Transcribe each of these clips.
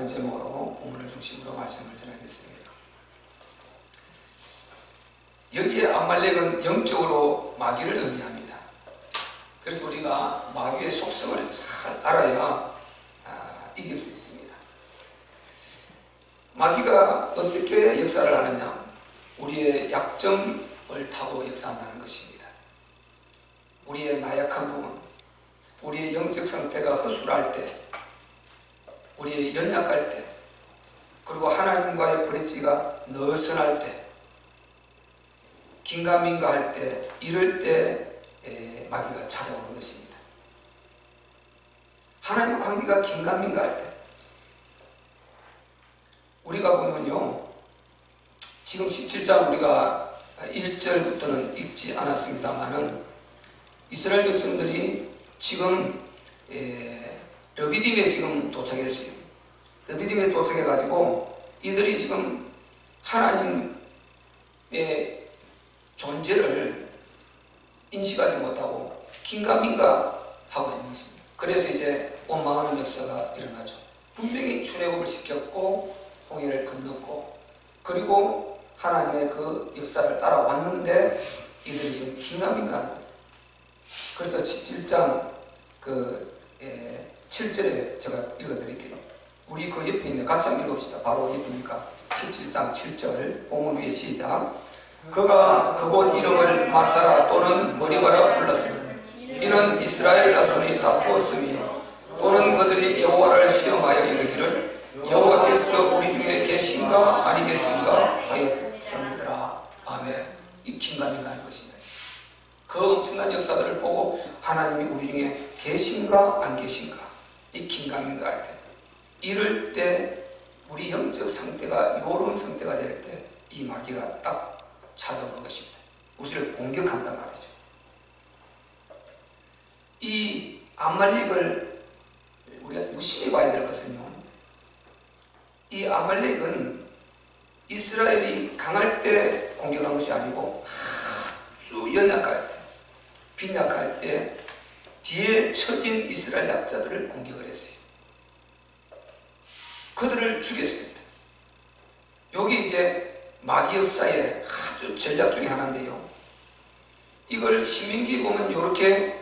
제목으로 본문을 중심으로 말씀을 전하겠습니다. 여기에 암말렉은 영적으로 마귀를 의미합니다. 그래서 우리가 마귀의 속성을 잘 알아야 이길 수 있습니다. 마귀가 어떻게 역사를 하느냐? 우리의 약점을 타고 역사한다는 것입니다. 우리의 나약한 부분, 우리의 영적 상태가 허술할 때, 우리의 연약할 때, 그리고 하나님과의 브릿지가 느슨할 때, 긴가민가할 때, 이럴 때 마귀가 찾아오는 것입니다. 하나님의 관계가 긴가민가할 때, 우리가 보면요, 지금 17장 우리가 1절부터는 읽지 않았습니다만은 이스라엘 백성들이 지금 르비딤에 지금 도착했어요. 르비딤에 도착해가지고 이들이 지금 하나님의 존재를 인식하지 못하고 긴가민가 하고 있는 것입니다. 그래서 이제 원망하는 역사가 일어나죠. 분명히 출애굽을 시켰고 홍해를 건넜고 그리고 하나님의 그 역사를 따라왔는데 이들이 지금 긴가민가하는 거죠. 그래서 17장 7절에 제가 읽어드릴게요. 우리 그 옆에 있는 같이 한번 읽읍시다. 바로 옆이니까 17장 7절 본문 위에 시작. 그가 그곳 이름을 마사라 또는 머리바라 불렀으며 이는 이스라엘 자손이 다투었으며 또는 그들이 여호와를 시험하여 이르기를 여호와께서 우리 중에 계신가 아니 계신가 하였습니다. 아멘. 이 긴가민가하는 것입니다. 그 엄청난 역사들을 보고 하나님이 우리 중에 계신가 안 계신가 이 긴가민가할 때, 이럴 때 우리 영적 상태가 요런 상태가 될 때 이 마귀가 딱 찾아오는 것입니다. 우리를 공격한단 말이죠. 이 아말렉을 우리가 유심히 봐야 될 것은요, 이 아말렉은 이스라엘이 강할 때 공격한 것이 아니고 아주 연약할 때, 빈약할 때 뒤에 처진 이스라엘 약자들을 공격을 했어요. 그들을 죽였습니다. 여기 이제 마귀 역사의 아주 전략 중에 하나인데요, 이걸 신명기에 보면 이렇게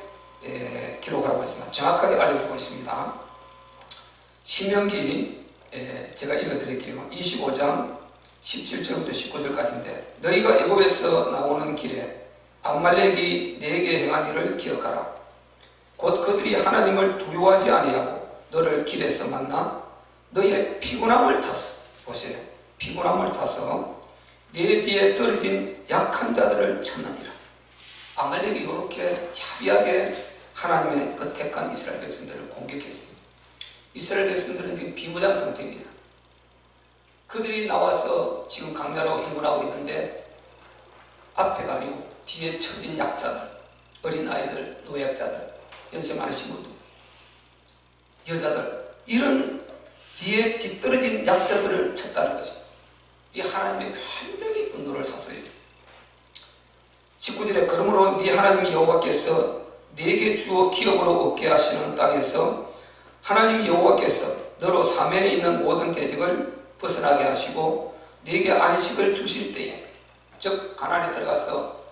기록을 하고 있습니다. 정확하게 알려주고 있습니다. 신명기 제가 읽어드릴게요. 25장 17절부터 19절까지인데 너희가 애굽에서 나오는 길에 암말렉이 네게 행한 일을 기억하라. 곧 그들이 하나님을 두려워하지 아니하고 너를 길에서 만나 너의 피곤함을 타서, 보세요, 피곤함을 타서 네 뒤에 떨어진 약한 자들을 쳤느니라. 아말렉이 이렇게 야비하게 하나님의 그 택한 이스라엘 백성들을 공격했습니다. 이스라엘 백성들은 지금 비무장 상태입니다. 그들이 나와서 지금 강자로 행군하고 있는데 앞에 가리고 뒤에 처진 약자들, 어린아이들, 노약자들, 연세 많으신 분들, 여자들, 이런 뒤에 뒤떨어진 약자들을 쳤다는 것입니다. 이 하나님의 굉장히 분노를 샀어요. 19절에 그러므로 네 하나님 여호와께서 네게 주어 기업으로 얻게 하시는 땅에서 하나님 여호와께서 너로 사면에 있는 모든 대적을 벗어나게 하시고 네게 안식을 주실 때에, 즉 가나안에 들어가서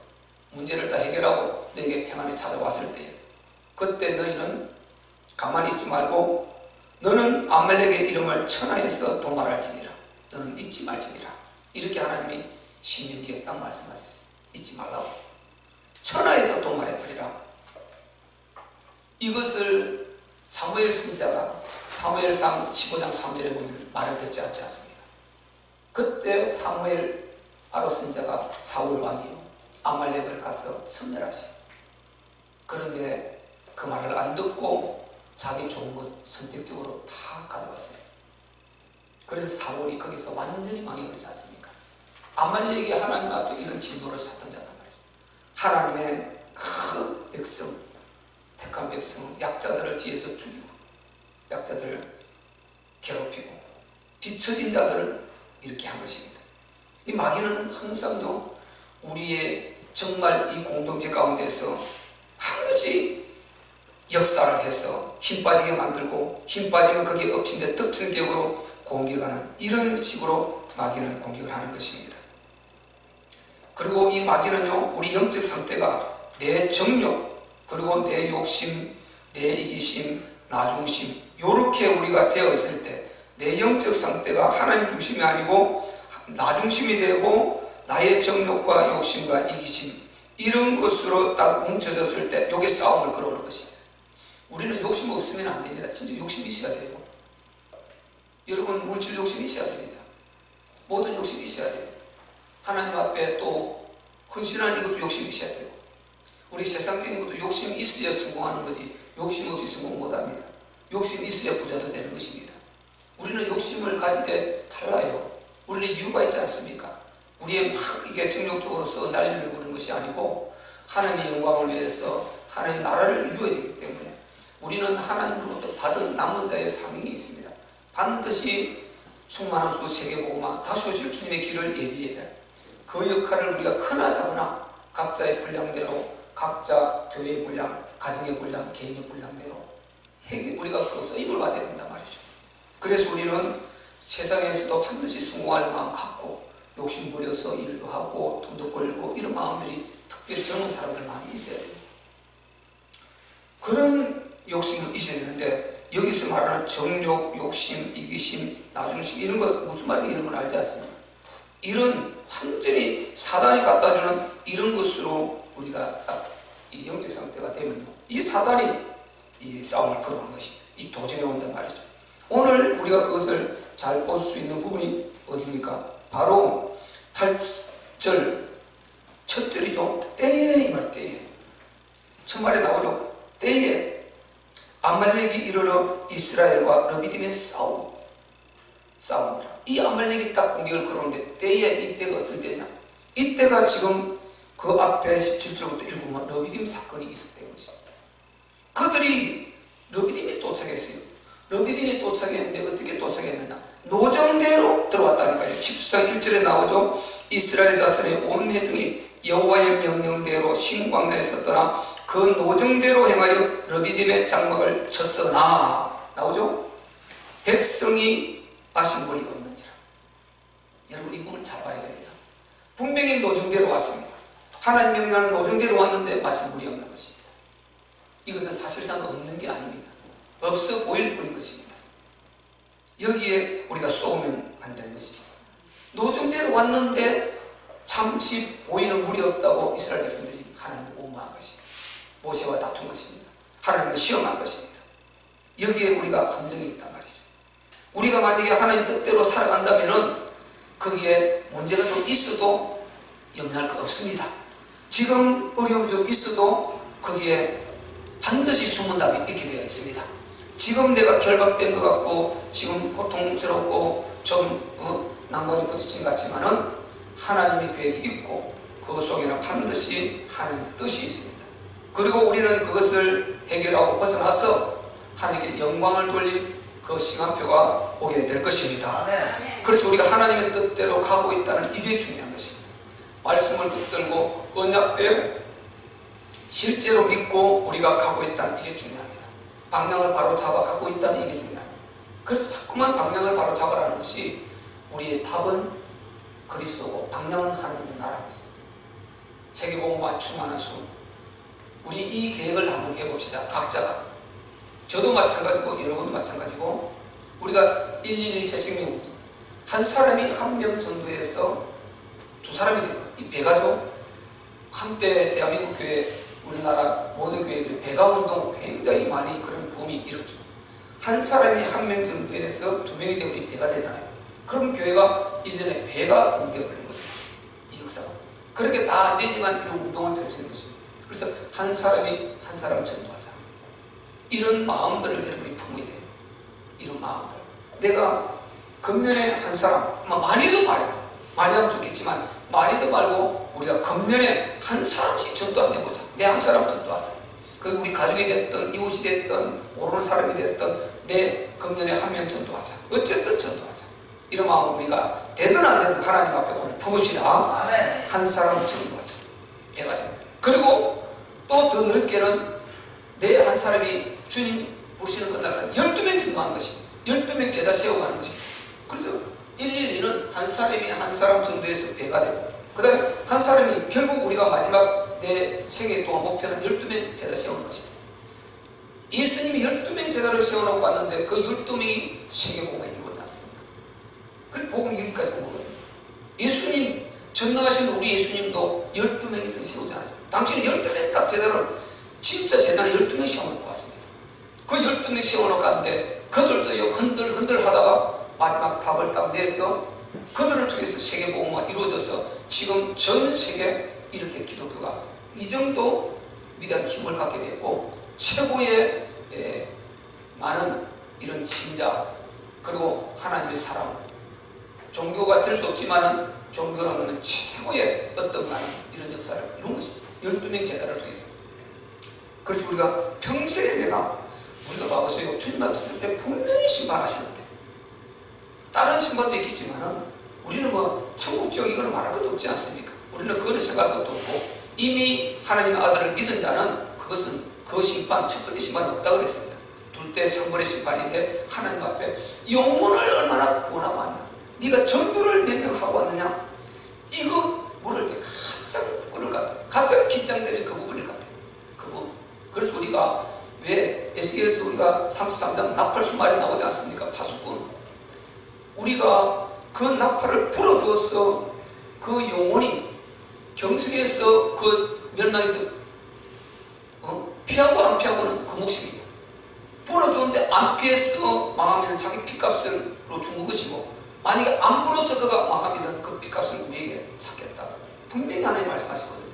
문제를 다 해결하고 너에게 평안이 찾아왔을 때에, 그때 너희는 가만히 있지 말고 너는 아말렉의 이름을 천하에서 도말할지니라. 너는 잊지 말지니라. 이렇게 하나님이 신명기에 딱 말씀하셨어요. 잊지 말라고. 천하에서 도말해버리라. 이것을 사무엘 선지자가 사무엘상 15장 3절에 보면 말을 듣지 않지 않습니까? 그때 사무엘 바로 선지자가 사울 왕이 아말렉을 가서 섬멸하시오. 그런데 그 말을 안 듣고 자기 좋은 것 선택적으로 다 가져갔어요. 그래서 사울이 거기서 완전히 망해버리지 않습니까? 아말렉이 하나님 앞에 이런 진도를 샀던 자란 말이에요. 하나님의 그 백성, 택한 백성, 약자들을 뒤에서 죽이고 약자들을 괴롭히고 뒤처진 자들을 이렇게 한 것입니다. 이 마귀는 항상요, 우리의 정말 이 공동체 가운데서 반드시 역사를 해서 힘 빠지게 만들고 힘 빠지면 거기에 엎친 데 덮친 격으로 공격하는 이런 식으로 마귀는 공격을 하는 것입니다. 그리고 이 마귀는요, 우리 영적 상태가 내 정욕, 그리고 내 욕심, 내 이기심, 나 중심, 요렇게 우리가 되어 있을 때 내 영적 상태가 하나님 중심이 아니고 나 중심이 되고 나의 정욕과 욕심과 이기심, 이런 것으로 딱 뭉쳐졌을 때 요게 싸움을 걸어오는 것입니다. 우리는 욕심 없으면 안 됩니다. 진짜 욕심이 있어야 돼요. 여러분, 물질 욕심이 있어야 됩니다. 모든 욕심이 있어야 돼요. 하나님 앞에 또 헌신하는 이것도 욕심이 있어야 돼요. 우리 세상적인 것도 욕심이 있어야 성공하는 거지, 욕심 없이 성공 못합니다. 욕심이 있어야 부자도 되는 것입니다. 우리는 욕심을 가질 때 달라요. 우리는 이유가 있지 않습니까? 우리의 막 이게 정욕적으로서 날리려고 그런 것이 아니고 하나님의 영광을 위해서 하나님의 나라를 이루어야 되기 때문에 우리는 하나님으로부터 받은 남은 자의 사명이 있습니다. 반드시 충만한 수 세계복음화 다시 오실 주님의 길을 예비해야 돼. 그 역할을 우리가 크나 작으나 각자의 분량대로, 각자 교회의 분량, 가정의 분량, 개인의 분량대로 우리가 그 쓰임을 받아야 된단 말이죠. 그래서 우리는 세상에서도 반드시 성공할 마음 갖고 욕심 부려서 일도 하고 돈도 벌고 이런 마음들이 특별히 젊은 사람들 많이 있어야 돼요. 그런 욕심은 있어야 되는데 여기서 말하는 정욕, 욕심, 이기심, 나중심 이런 거 무슨 말인지 이런 건 알지 않습니까? 이런 완전히 사단이 갖다주는 이런 것으로 우리가 딱 이 영적 상태가 되면요, 이 사단이 이 싸움을 걸어오는 것이 이 도전에 온단 말이죠. 오늘 우리가 그것을 잘 볼 수 있는 부분이 어디입니까? 바로 8절 첫 절이죠. 때에 이 말, 때에 첫말에 나오죠. 때에 아말렉이 이르러 이스라엘과 르비딤의 싸움이라. 이 아말렉이 딱 공격을 걸어오는데 때에 이때가 어떤 때냐? 이때가 지금 그 앞에 17절부터 읽으면 르비딤 사건이 있었던 거죠. 그들이 르비딤에 도착했어요. 르비딤에 도착했는데 어떻게 도착했느냐? 노정대로 들어왔다니까요. 14장 1절에 나오죠. 이스라엘 자손의 온 회중이 여호와의 명령대로 신광야에서 떠나 그 노정대로 행하여 르비딤의 장막을 쳤으나 나오죠. 백성이 마신 물이 없는지라. 여러분, 이 부분을 잘 봐야 됩니다. 분명히 노정대로 왔습니다. 하나님 명령하는 노정대로 왔는데 마실 물이 없는 것입니다. 이것은 사실상 없는 게 아닙니다. 없어 보일 뿐인 것입니다. 여기에 우리가 쏘면 안 되는 것입니다. 노정대로 왔는데 잠시 보이는 물이 없다고 이스라엘 백성들이 하나님을 원망한 것입니다. 모세와 다툰 것입니다. 하나님을 시험한 것입니다. 여기에 우리가 함정이 있단 말이죠. 우리가 만약에 하나님 뜻대로 살아간다면은 거기에 문제가 좀 있어도 염려할 거 없습니다. 지금 어려움이 좀 있어도 거기에 반드시 숨은 답이 있게 되어 있습니다. 지금 내가 결박된 것 같고 지금 고통스럽고 좀 난관이 부딪힌 것 같지만은 하나님의 계획이 있고 그 속에는 반드시 하나님의 뜻이 있습니다. 그리고 우리는 그것을 해결하고 벗어나서 하나님께 영광을 돌릴 그 시간표가 오게 될 것입니다. 그래서 우리가 하나님의 뜻대로 가고 있다는 이게 중요한 것입니다. 말씀을 붙들고 언약대로 실제로 믿고 우리가 가고 있다는 이게 중요합니다. 방향을 바로 잡아 가고 있다는 이게 중요합니다. 그래서 자꾸만 방향을 바로 잡아라는 것이 우리의 답은 그리스도고 방향은 하나님의 나라입니다. 세계복음화 충만한 수. 우리 이 계획을 한번 해봅시다. 각자가. 저도 마찬가지고 여러분도 마찬가지고 우리가 112 새생명 한 사람이 한 명 전도해서 두 사람이 돼요. 이 배가죠. 한때 대한민국 교회 우리나라 모든 교회들이 배가운동 굉장히 많이 그런 붐이 일었죠. 한 사람이 한 명 전도해서 두 명이 되면 배가 되잖아요. 그럼 교회가 1년에 배가 붕괴버리는 거죠. 이 역사가. 그렇게 다 안 되지만 이런 운동을 펼치는 것입니다. 그래서 한 사람이 한 사람 전도하자. 이런 마음들을 여러분이 품어야 돼요. 이런 마음들. 내가 금년에 한 사람, 많이도 말고 많이 하면 좋겠지만 많이도 말고 우리가 금년에 한 사람씩 전도 한번 해보자. 내 한 사람 전도하자. 그 우리 가족이 됐든 이웃이 됐든 모르는 사람이 됐든 내 금년에 한 명 전도하자. 어쨌든 전도하자. 이런 마음을 우리가 되든 안 되든 하나님 앞에 오늘 품읍시다. 한 사람 전도하자. 배가 됩니다. 그리고 또 더 넓게는 내 한 사람이 주님 부르시는 끝날까지 12명 전도하는 것입니다. 12명 제자 세워가는 것입니다. 그래서 112는 한 사람이 한 사람 전도해서 배가 되고, 그 다음에 한 사람이 결국 우리가 마지막 내 생애 동안 목표는 12명 제자 세우는 것이다. 예수님이 12명 제자를 세워놓고 왔는데 그 12명이 세계복음에 이루어지지 않습니까? 그래서 복음이 여기까지 온 거거든요. 예수님, 전능하신 우리 예수님도 12명이서 세우지 않아요. 당신은 12명 딱 제자를, 진짜 제자는 12명 세워놓고 왔습니다. 그 12명 세워놓고 왔는데 그들도 흔들 하다가 마지막 답을 딱 내서 그들을 통해서 세계복음화 이루어져서 지금 전 세계 이렇게 기독교가 이 정도 위대한 힘을 갖게 되고, 최고의 많은 이런 신자, 그리고 하나님의 사람, 종교가 될 수 없지만은 종교라는 것은 최고의 어떤 많은 이런 역사를 이룬 것입니다. 12명 제자를 통해서. 그래서 우리가 평생에 우리가 봐보세요. 주님 앞에 있을 때 분명히 신방하시는데, 다른 신방도 있겠지만은 우리는 뭐 천국 지옥 이거는 말할 것도 없지 않습니까? 우리는 그거는 생각할 것도 없고, 이미 하나님의 아들을 믿은 자는 그것은 그 심판, 첫 번째 심판이 없다고 그랬습니다. 둘째 성벌의 심판인데, 하나님 앞에 영혼을 얼마나 구원하고 왔나, 네가 전도를 몇 명 하고 왔느냐, 이거 물을 때 가장 부끄러울 것 같아요. 가장 긴장되는 그 부분일 것 같아요. 그 부분. 그래서 우리가 왜 에스겔에서 우리가 33장 나팔 수말이 나오지 않습니까? 파수꾼. 우리가 그 나팔을 불어주어서 그 영혼이 경색에서 그 멸망에서 피하고 안 피하고는 그 몫입니다. 불어주는데 안 피해서 망하면 자기 피값으로 준 것이고, 만약에 안 불어서 그가 망하면 그 피값을 우리에게 찾겠다. 분명히 하나님 말씀하시거든요.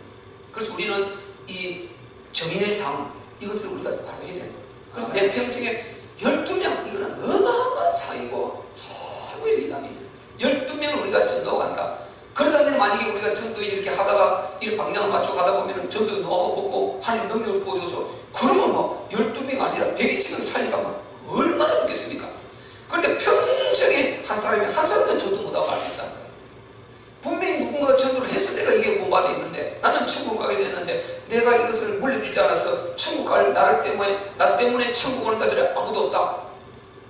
그래서 우리는 이 정인의 삶, 이것을 우리가 바로 해야 된다. 그래서 내 평생에 12명, 이거는 어마어마한 사이고 최고의 미담입니다. 12명을 우리가 전도하고 간다. 그러다면 만약에 우리가 전도 이렇게 하다가 이 방향을 맞춰 가다 보면 전도 너무 뽑고 하나님 능력을 보여줘서, 그러면 뭐 12명 아니라 100인칭을 살리가면 얼마나 좋겠습니까? 그런데 평생에 한 사람이 한 사람도 전도 못하고 갈 수 있다는 거예요. 분명히 누군가가 전도를 해서 내가 이게 본받아 있는데, 나는 천국 가게 됐는데 내가 이것을 물려주지 않아서 천국 갈 나를 때문에, 나 때문에 천국 오는 자들이 아무도 없다.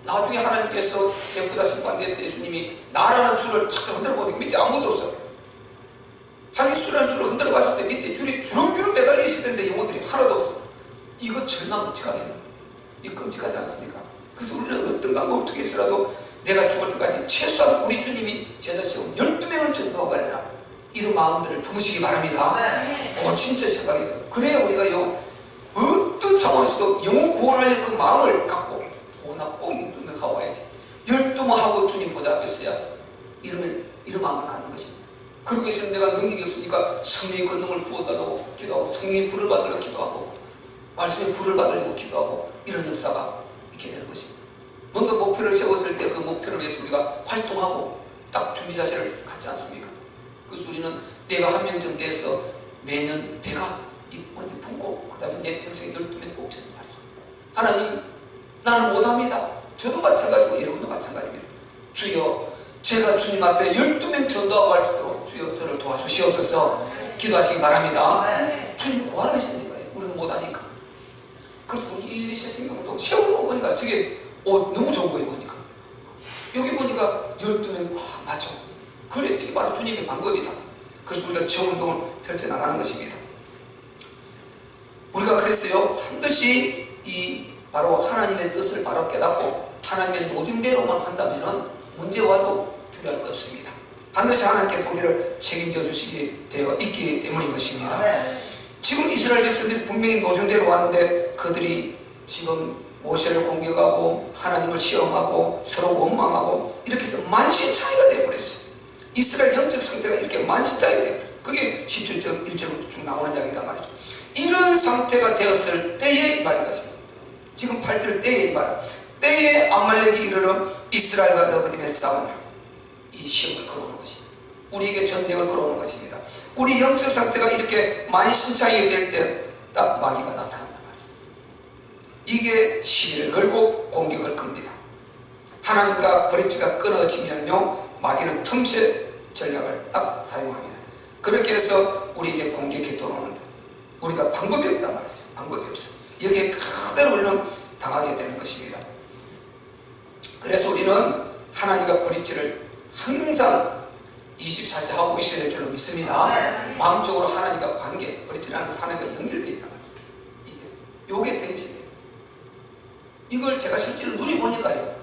나중에 하나님께서 백부다 심판대에서 예수님이 나라는 줄을 착착 흔들어 보니까 밑에 아무도 없어. 하늘수라는 줄을 흔들어 봤을 때 밑에 줄이 주렁주렁 매달려 있을 텐데 영혼들이 하나도 없어. 이거 절망 끔찍하겠네. 이거 끔찍하지 않습니까? 그래서 우리는 어떤 방법 어떻게 해서라도 내가 죽을 때까지 최소한 우리 주님이 제자 세운 12명은 전도하고 가려라, 이런 마음들을 품으시기 바랍니다. 진짜 생각이 들어요. 그래야 우리가요, 어떤 상황에서도 영혼 구원하려는 그 마음을 갖고, 나 꼭 12명 하고 와야지, 12명 하고 주님 보좌 앞에 서야지, 이런 마음을 갖는 것입니다. 그러고 있으면 내가 능력이 없으니까 성령의 권능을 부어달라고 기도하고, 성령의 불을 받으려고 기도하고, 말씀의 불을 받으려고 기도하고, 이런 역사가 있게 되는 것입니다. 뭔가 목표를 세웠을 때 그 목표를 위해서 우리가 활동하고 딱 준비 자세를 갖지 않습니까? 그래서 우리는 내가 한 명 전대해서 매년 배가 먼저 품고, 그 다음에 내 평생에 12명 꼭 전도 말이죠. 하나님, 나는 못합니다. 저도 마찬가지고 여러분도 마찬가지입니다. 주여, 제가 주님 앞에 12명 전도하고 할 수 있도록 주여 저를 도와주시옵소서 기도하시기 바랍니다. 주님 구하라 했습니다. 우리는 못하니까. 그래서 우리 1, 2 세생경도 세우고 보니까 저게 너무 좋은 거예요. 보니까 여기 보니까 12명, 맞죠. 그래, 이게 바로 주님의 방법이다. 그래서 우리가 저 운동을 펼쳐나가는 것입니다. 우리가 그랬어요. 반드시 바로 하나님의 뜻을 바로 깨닫고 하나님의 노tim대로만 한다면 문제 와도 두려울 것 없습니다. 반드시 하나님께서 우리를 책임져 주시게 되어 있기 때문인 것입니다. 지금 이스라엘 백성들이 분명히 노tim대로 왔는데, 그들이 지금 모세를 공격하고 하나님을 시험하고 서로 원망하고 이렇게 해서 만신창이가 되어버렸어요. 이스라엘 영적 상태가 이렇게 만신창이 되어버렸어요. 그게 17절 1절부터 쭉 나오는 이야기단 말이죠. 이런 상태가 되었을 때의 말인 것입니다. 지금 8절 때의 말, 때에 아말렉이 이르러 이스라엘과 러브딤의 싸움을, 이 시험을 걸어오는 것입니다. 우리에게 전쟁을 걸어오는 것입니다. 우리 영적 상태가 이렇게 만신창이 될 때 딱 마귀가 나타난단 말이죠. 이게 시비를 걸고 공격을 겁니다. 하나님과 브릿지가 끊어지면요, 마귀는 틈새 전략을 딱 사용합니다. 그렇게 해서 우리에게 공격이 들어오는데 우리가 방법이 없단 말이죠. 방법이 없어요. 여기에 그대로 우리는 당하게 되는 것입니다. 그래서 우리는 하나님 하나님과 브릿지를 항상 24시 하고 있어야 될 줄로 믿습니다. 마음적으로 하나님과 관계, 브릿지라는 것은 하나님과 연결되어 있단 말이죠. 이게 대신이에요. 이걸 제가 실제로 눈이 보니까요,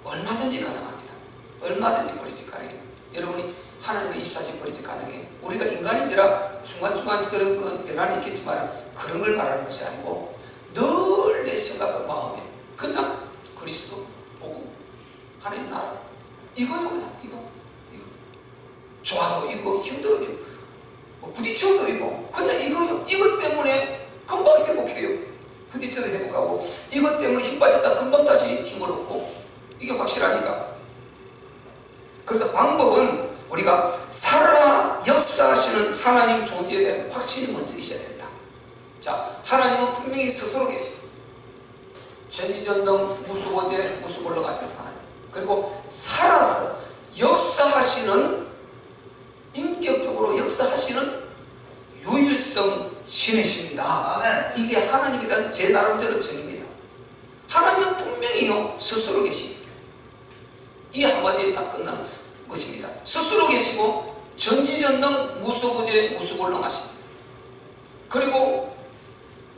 얼마든지 가능합니다. 얼마든지 브릿지 가능해요. 여러분이 하나님과 24시 브릿지 가능해요. 우리가 인간인지라 중간중간 그런 변화는 있겠지만 그런 걸 말하는 것이 아니고 늘 내 생각과 마음에 그냥 그리스도 보고 하나님 나라 이거요. 그냥 이거 좋아도 이거 힘들어도 이거 뭐 부딪혀도 이거 그냥 이거요. 이것 때문에 금방 회복해요. 부딪혀도 회복하고 이것 때문에 힘 빠졌다 금방 다시 힘을 얻고 이게 확실하니까. 그래서 방법은 우리가 살아 역사하시는 하나님 존재에 대한 확신이 먼저 있어야 된다. 자, 하나님은 분명히 스스로 계시고 전지전능 무수보재 무수불능하신 하나님, 그리고 살아서 역사하시는, 인격적으로 역사하시는 유일성 신이십니다. 아멘. 이게 하나님에 대한 제 나름대로 정의입니다. 하나님은 분명히요 스스로 계십니다. 이 한마디에 다 끝나는 것입니다. 스스로 계시고 전지전능 무수보재 무수불능하십니다. 그리고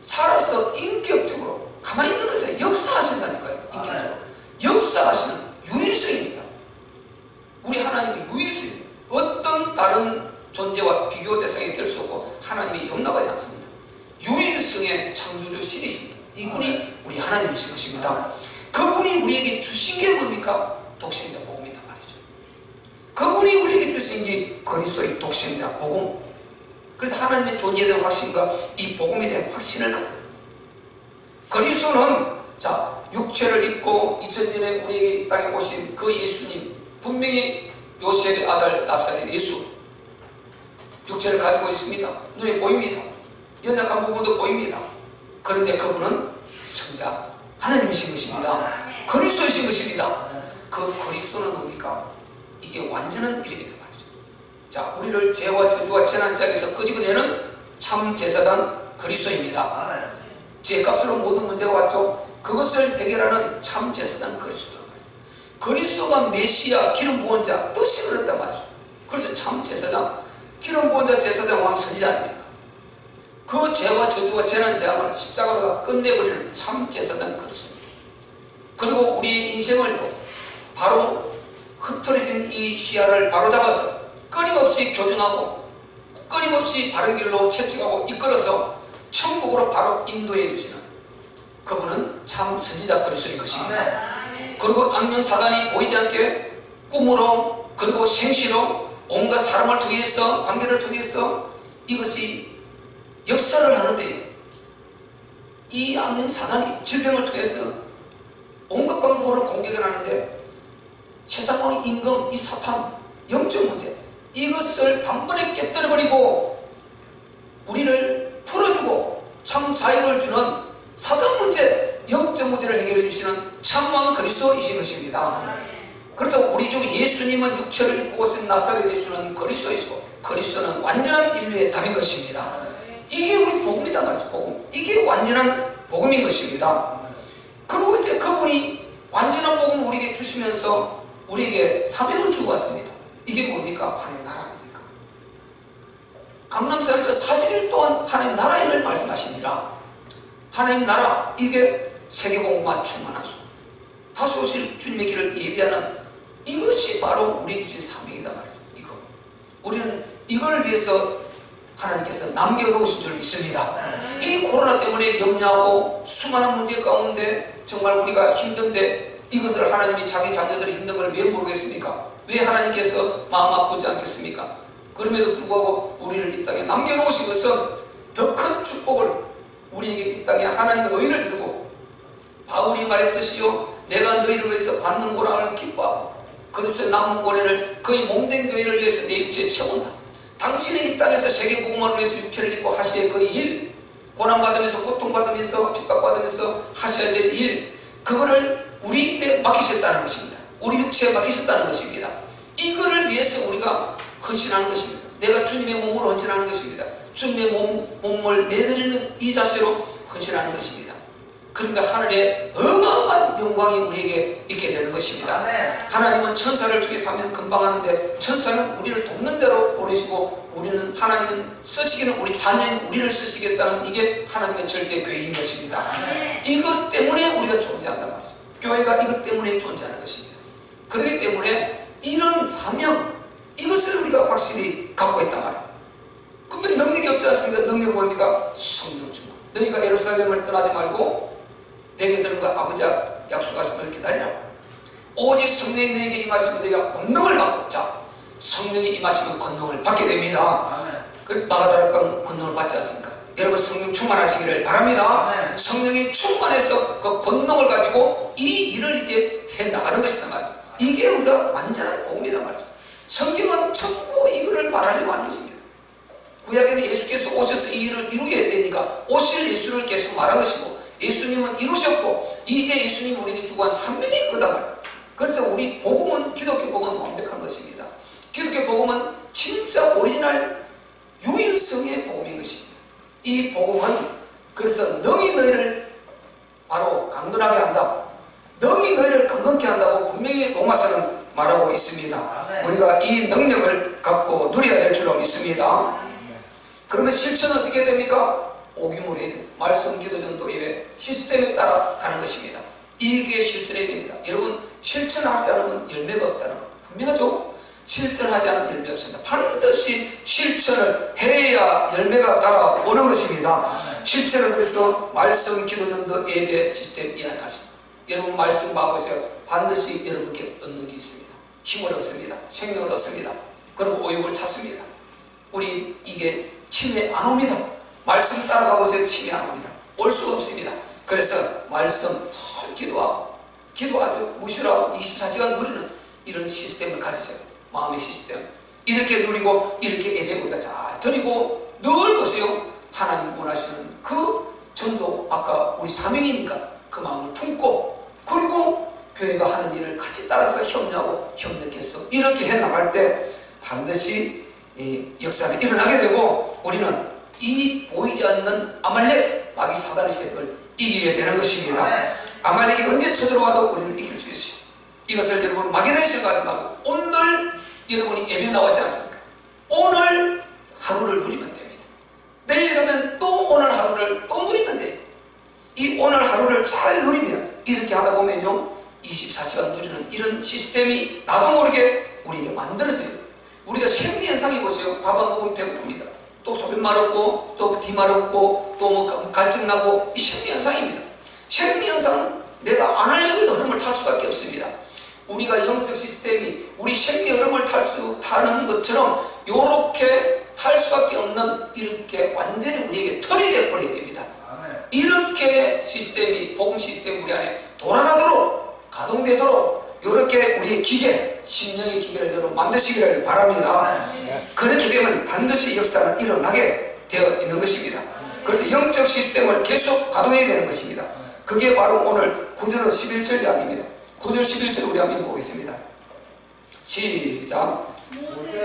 살아서 인격적으로 가만히 있는 것에 역사하신다니까요. 인격적으로 역사하시는 유일성입니다. 우리 하나님이 유일성입니다. 어떤 다른 존재와 비교 대상이 될 수 없고 하나님이 용납하지 않습니다. 유일성의 창조주 신이십니다. 이분이 우리 하나님이신 것입니다. 그분이 우리에게 주신 게 뭡니까? 독생자 복음이다 말이죠. 그분이 우리에게 주신 게 그리스도의 독생자 복음. 그래서 하나님의 존재에 대한 확신과 이 복음에 대한 확신을 가져요. 그리스도는 자 육체를 입고 2000년에 우리에게 이 땅에 오신 그 예수님, 분명히 요셉의 아들 나사렛 예수, 육체를 가지고 있습니다. 눈에 보입니다. 연약한 부분도 보입니다. 그런데 그분은 성자 하나님이신 것입니다. 그리스도이신 것입니다. 그 그리스도는 뭡니까? 이게 완전한 이름이다 말이죠. 자, 우리를 죄와 저주와 재난장에서 끄집어내는 참 제사장 그리스도입니다. 죄값으로 모든 문제가 왔죠. 그것을 해결하는 참 제사장 그리스도란 말이죠. 그리스도가 메시아 기름 부은 자 뜻이 그렇단 말이죠. 그래서 참 제사장, 기름 부은 자 제사장 왕 선지자 아닙니까? 그 죄와 저주와 재난 재앙을 십자가로 끝내버리는 참 제사장 그리스도입니다. 그리고 우리의 인생을 바로 흐트러진 이 시야를 바로잡아서 끊임없이 교정하고 끊임없이 바른 길로 채찍하고 이끌어서 천국으로 바로 인도해 주시는 그분은 참 선지자 그리스도인 것입니다. 그리고 악령 사단이 보이지 않게 꿈으로 그리고 생시로 온갖 사람을 통해서 관계를 통해서 이것이 역사를 하는데, 이 악령 사단이 질병을 통해서 온갖 방법으로 공격을 하는데 세상의 임금, 이 사탄, 영적 문제 이것을 단번에 깨뜨려버리고 우리를 풀어주고 참 자유를 주는 사단 문제, 영적 문제를 해결해 주시는 참왕 그리스도이신 것입니다. 그래서 우리 중 예수님은 육체를 입고 오신 나사렛 예수는 그리스도이시고 그리스도는 완전한 인류의 답인 것입니다. 이게 우리 복음이다 말이죠. 복음. 이게 완전한 복음인 것입니다. 그리고 이제 그분이 완전한 복음을 우리에게 주시면서 우리에게 사명을 주고 왔습니다. 이게 뭡니까? 하나님 나라 아닙니까? 감람산에서 40일 동안 하나님 나라의 를 말씀하십니다. 하나님 나라, 이게 세계복음만 충만하소. 다시 오실 주님의 길을 예비하는 이것이 바로 우리에게 주신 사명이다 말이죠. 이거. 우리는 이걸 위해서 하나님께서 남겨놓으신 줄 믿습니다. 이 코로나 때문에 염려하고 수많은 문제 가운데 정말 우리가 힘든데 이것을 하나님이 자기 자녀들의 힘든 걸 왜 모르겠습니까? 왜 하나님께서 마음 아프지 않겠습니까? 그럼에도 불구하고 우리를 이 땅에 남겨놓으신 것은 더 큰 축복을 우리에게 이 땅에 하나님의 의를 이루고 바울이 말했듯이요, 내가 너희를 위해서 받는 고난을 기뻐하고 그리스도의 남은 고난을 그의 몸된 교회를 위해서 내 육체에 채운다. 당신이 이 땅에서 세계복음을 위해서 육체를 입고 하셔야 그 일, 고난받으면서 고통받으면서 핍박받으면서 하셔야 될 일, 그거를 우리에 맡기셨다는 것입니다. 우리 육체에 맡기셨다는 것입니다. 이거를 위해서 우리가 헌신하는 것입니다. 내가 주님의 몸으로 헌신하는 것입니다. 주님의 몸을 내드리는 이 자세로 헌신하는 것입니다. 그러니까 하늘의 어마어마한 영광이 우리에게 있게 되는 것입니다. 하나님은 천사를 통해서 하면 금방 하는데 천사는 우리를 돕는 대로 보내시고 우리는 하나님은 쓰시기는 우리 자녀인 우리를 쓰시겠다는 이게 하나님의 절대 계획인 것입니다. 이것 때문에 우리가 존재한단 말이죠. 교회가 이것 때문에 존재하는 것입니다. 그렇기 때문에 이런 사명 이것을 우리가 확실히 갖고 있단 말이에요. 그러면 능력이 없지 않습니까? 능력이 뭡니까? 성령 충만. 너희가 예루살렘을 떠나지 말고 내게 들은 거 아버지가 약속하심을 기다리라. 오직 성령이 너에게 임하시면 너희가 권능을 받고, 자, 성령이 임하시면 권능을 받게 됩니다. 그 마가다락방 권능을 받지 않습니까? 여러분 성령 충만하시기를 바랍니다. 성령이 충만해서 그 권능을 가지고 이 일을 이제 해나가는 것이란 말이죠. 이게 우리가 완전한 복음이란 말이죠. 성경은 전부 이거를 말하려고 하는 것입니다. 구약에는 예수께서 오셔서 이 일을 이루게 되니까 오실 예수를 계속 말한 것이고, 예수님은 이루셨고 이제 예수님 우리에게 주고 한 사명이 그다. 그래서 우리 복음은, 기독교 복음은 완벽한 것입니다. 기독교 복음은 진짜 오리지널 유일성의 복음인 것입니다. 이 복음은 그래서 능히 너희를 바로 강건하게 한다, 능히 너희를 건강케 한다고 분명히 로마서는 말하고 있습니다. 우리가 이 능력을 갖고 누려야 될 줄로 믿습니다. 그러면 실천은 어떻게 됩니까? 오기물을 해야 됩니다. 말씀, 기도, 전도, 예배 시스템에 따라 가는 것입니다. 이게 실천해야 됩니다. 여러분 실천하지 않으면 열매가 없다는 것 분명하죠? 실천하지 않으면 열매 없습니다. 반드시 실천을 해야 열매가 따라오는 것입니다. 실천은 그래서 말씀, 기도, 전도, 예배 시스템 이 안에 있습니다. 여러분 말씀 봐보세요. 반드시 여러분께 얻는 게 있습니다. 힘을 얻습니다. 생명을 얻습니다. 그리고 오육을 찾습니다. 우리 이게 침해 안 옵니다. 말씀 따라가 보세요. 침해 안 옵니다. 올 수가 없습니다. 그래서 말씀 덜 기도하고 기도 아주 무시하고 24시간 누리는 이런 시스템을 가지세요. 마음의 시스템 이렇게 누리고 이렇게 예배 우리가 잘 드리고 늘 보세요. 하나님 원하시는 그 전도, 아까 우리 사명이니까 그 마음을 품고, 그리고 교회가 하는 일을 같이 따라서 협력하고 협력해서 이렇게 해나갈 때 반드시 이 역사는 일어나게 되고 우리는 이 보이지 않는 아말렉 마귀 사단의 세력을 이기게 되는 것입니다. 아말렉이 언제 쳐들어와도 우리는 이길 수 있어요. 이것을 여러분 막연하게 생각하지 말고 오늘 여러분이 예배 나왔지 않습니까? 오늘 하루를 누리면 됩니다. 내일 가면 또 오늘 하루를 또 누리면 돼요. 이 오늘 하루를 잘 누리면 이렇게 하다 보면요 24시간 누리는 이런 시스템이 나도 모르게 우리에게 만들어져요. 우리가 생리현상이 보세요. 밥 안 먹으면 배고픕니다. 또 소변 마렵고 또 뒤 마렵고 또 뭐 갈증나고, 이 생리현상입니다. 생리현상은 내가 안 하려고 해도 흐름을 탈 수밖에 없습니다. 우리가 영적 시스템이 우리 생리 흐름을 타는 것처럼 요렇게 탈 수밖에 없는, 이렇게 완전히 우리에게 털이 되어버려야 됩니다. 이렇게 시스템이, 복음 시스템 우리 안에 돌아가도록, 가동되도록 이렇게 우리의 기계, 심령의 기계를 여러분 만드시기를 바랍니다. 그렇게 되면 반드시 역사는 일어나게 되어 있는 것입니다. 그래서 영적 시스템을 계속 가동해야 되는 것입니다. 그게 바로 오늘 9절 11절 이야기입니다. 9절 11절 우리 한번 읽어보겠습니다. 시작.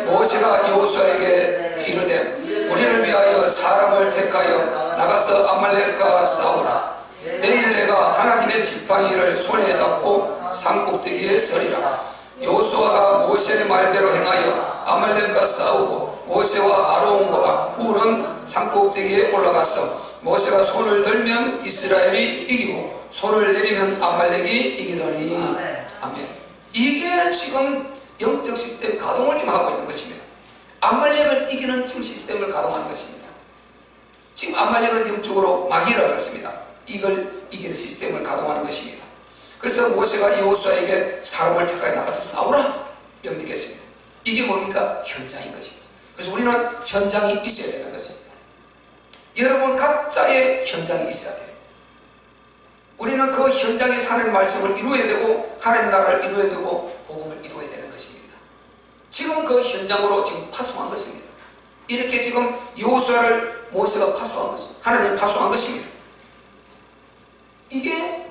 모세가 여호수아에게 이르되 우리를 위하여 사람을 택하여 나가서 아말렉과 싸우라. 내일 내가 하나님의 지팡이를 손에 잡고 산꼭대기에 서리라. 여호수아가 모세의 말대로 행하여 아말렉과 싸우고 모세와 아론과 훌은 산꼭대기에 올라갔어. 모세가 손을 들면 이스라엘이 이기고 손을 내리면 아말렉이 이기더니. 아멘. 이게 지금 영적 시스템 가동을 지금 하고 있는 것입니다. 아말렉을 이기는 지금 시스템을 가동하는 것입니다. 지금 아말렉은 영적으로 마귀라고 했습니다. 이걸 이기는 시스템을 가동하는 것입니다. 그래서 모세가 여호수아에게 사람을 택하여 나가서 싸우라 명령했습니다. 이게 뭡니까? 현장인 것입니다. 그래서 우리는 현장이 있어야 되는 것입니다. 여러분 각자의 현장이 있어야 돼요. 우리는 그 현장에서 하나님의 말씀을 이루어야 되고 하나님 나라를 이루어야 되고 복음을 이루어야 되는 것입니다. 지금 그 현장으로 지금 파송한 것입니다. 이렇게 지금 여호수아를 모세가 파송한 것입니다. 하나님 파송한 것입니다. 이게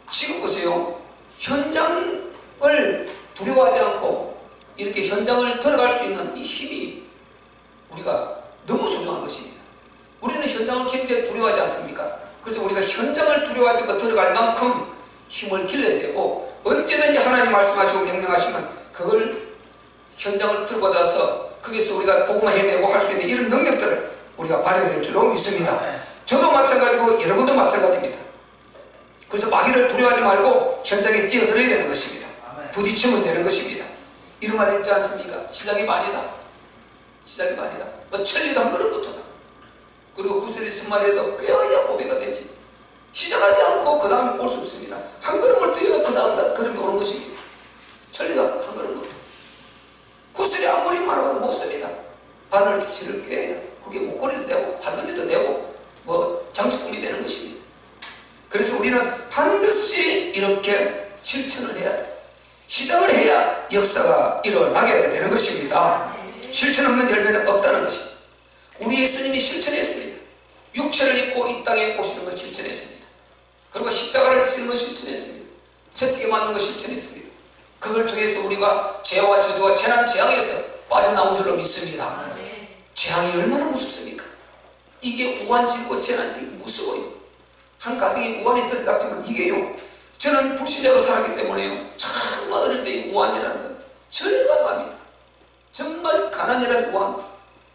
지금 보세요. 현장을 두려워하지 않고 이렇게 현장을 들어갈 수 있는 이 힘이 우리가 너무 소중한 것입니다. 우리는 현장을 굉장히 두려워하지 않습니까? 그래서 우리가 현장을 두려워하지 들어갈 만큼 힘을 길러야 되고, 언제든지 하나님 말씀하시고 명령하시면 그걸 현장을 들고받아서 거기서 우리가 복음을 해내고 할 수 있는 이런 능력들을 우리가 받아야 될 줄로 믿습니다. 저도 마찬가지고 여러분도 마찬가지입니다. 그래서 마귀를 두려워하지 말고 현장에 뛰어들어야 되는 것입니다. 부딪히면 되는 것입니다. 이런 말 있지 않습니까? 시작이 반이다. 시작이 반이다. 뭐 천리도 한 걸음부터다. 그리고 구슬이 스마리라도 꿰어야 보배가 되지. 시작하지 않고 그 다음에 올 수 없습니다. 한 걸음을 뛰어 그 다음 걸음이 오는 것입니다. 천리가 한 걸음부터. 구슬이 아무리 많아도 못 씁니다. 바늘 실을 꿰야 그게 목걸이도 되고 발걸이도 되고 뭐 장식품이 되는 것입니다. 그래서 우리는 반드시 이렇게 실천을 해야 돼. 시작을 해야 역사가 일어나게 되는 것입니다. 실천 없는 열매는 없다는 것입니다. 우리 예수님이 실천했습니다. 육체를 입고 이 땅에 오시는 걸 실천했습니다. 그리고 십자가를 지시는 걸 실천했습니다. 채찍에 맞는 걸 실천했습니다. 그걸 통해서 우리가 죄와 저주와 재난 재앙에서 빠져나온 줄로 믿습니다. 재앙이 얼마나 무섭습니까? 이게 우환지고 재난지고 무서워요. 한 가정에 우환이 들어갔지만 이게요, 저는 불신자로 살았기 때문에요, 정말 어릴 때 우환이라는 건 절감합니다. 정말 가난이라는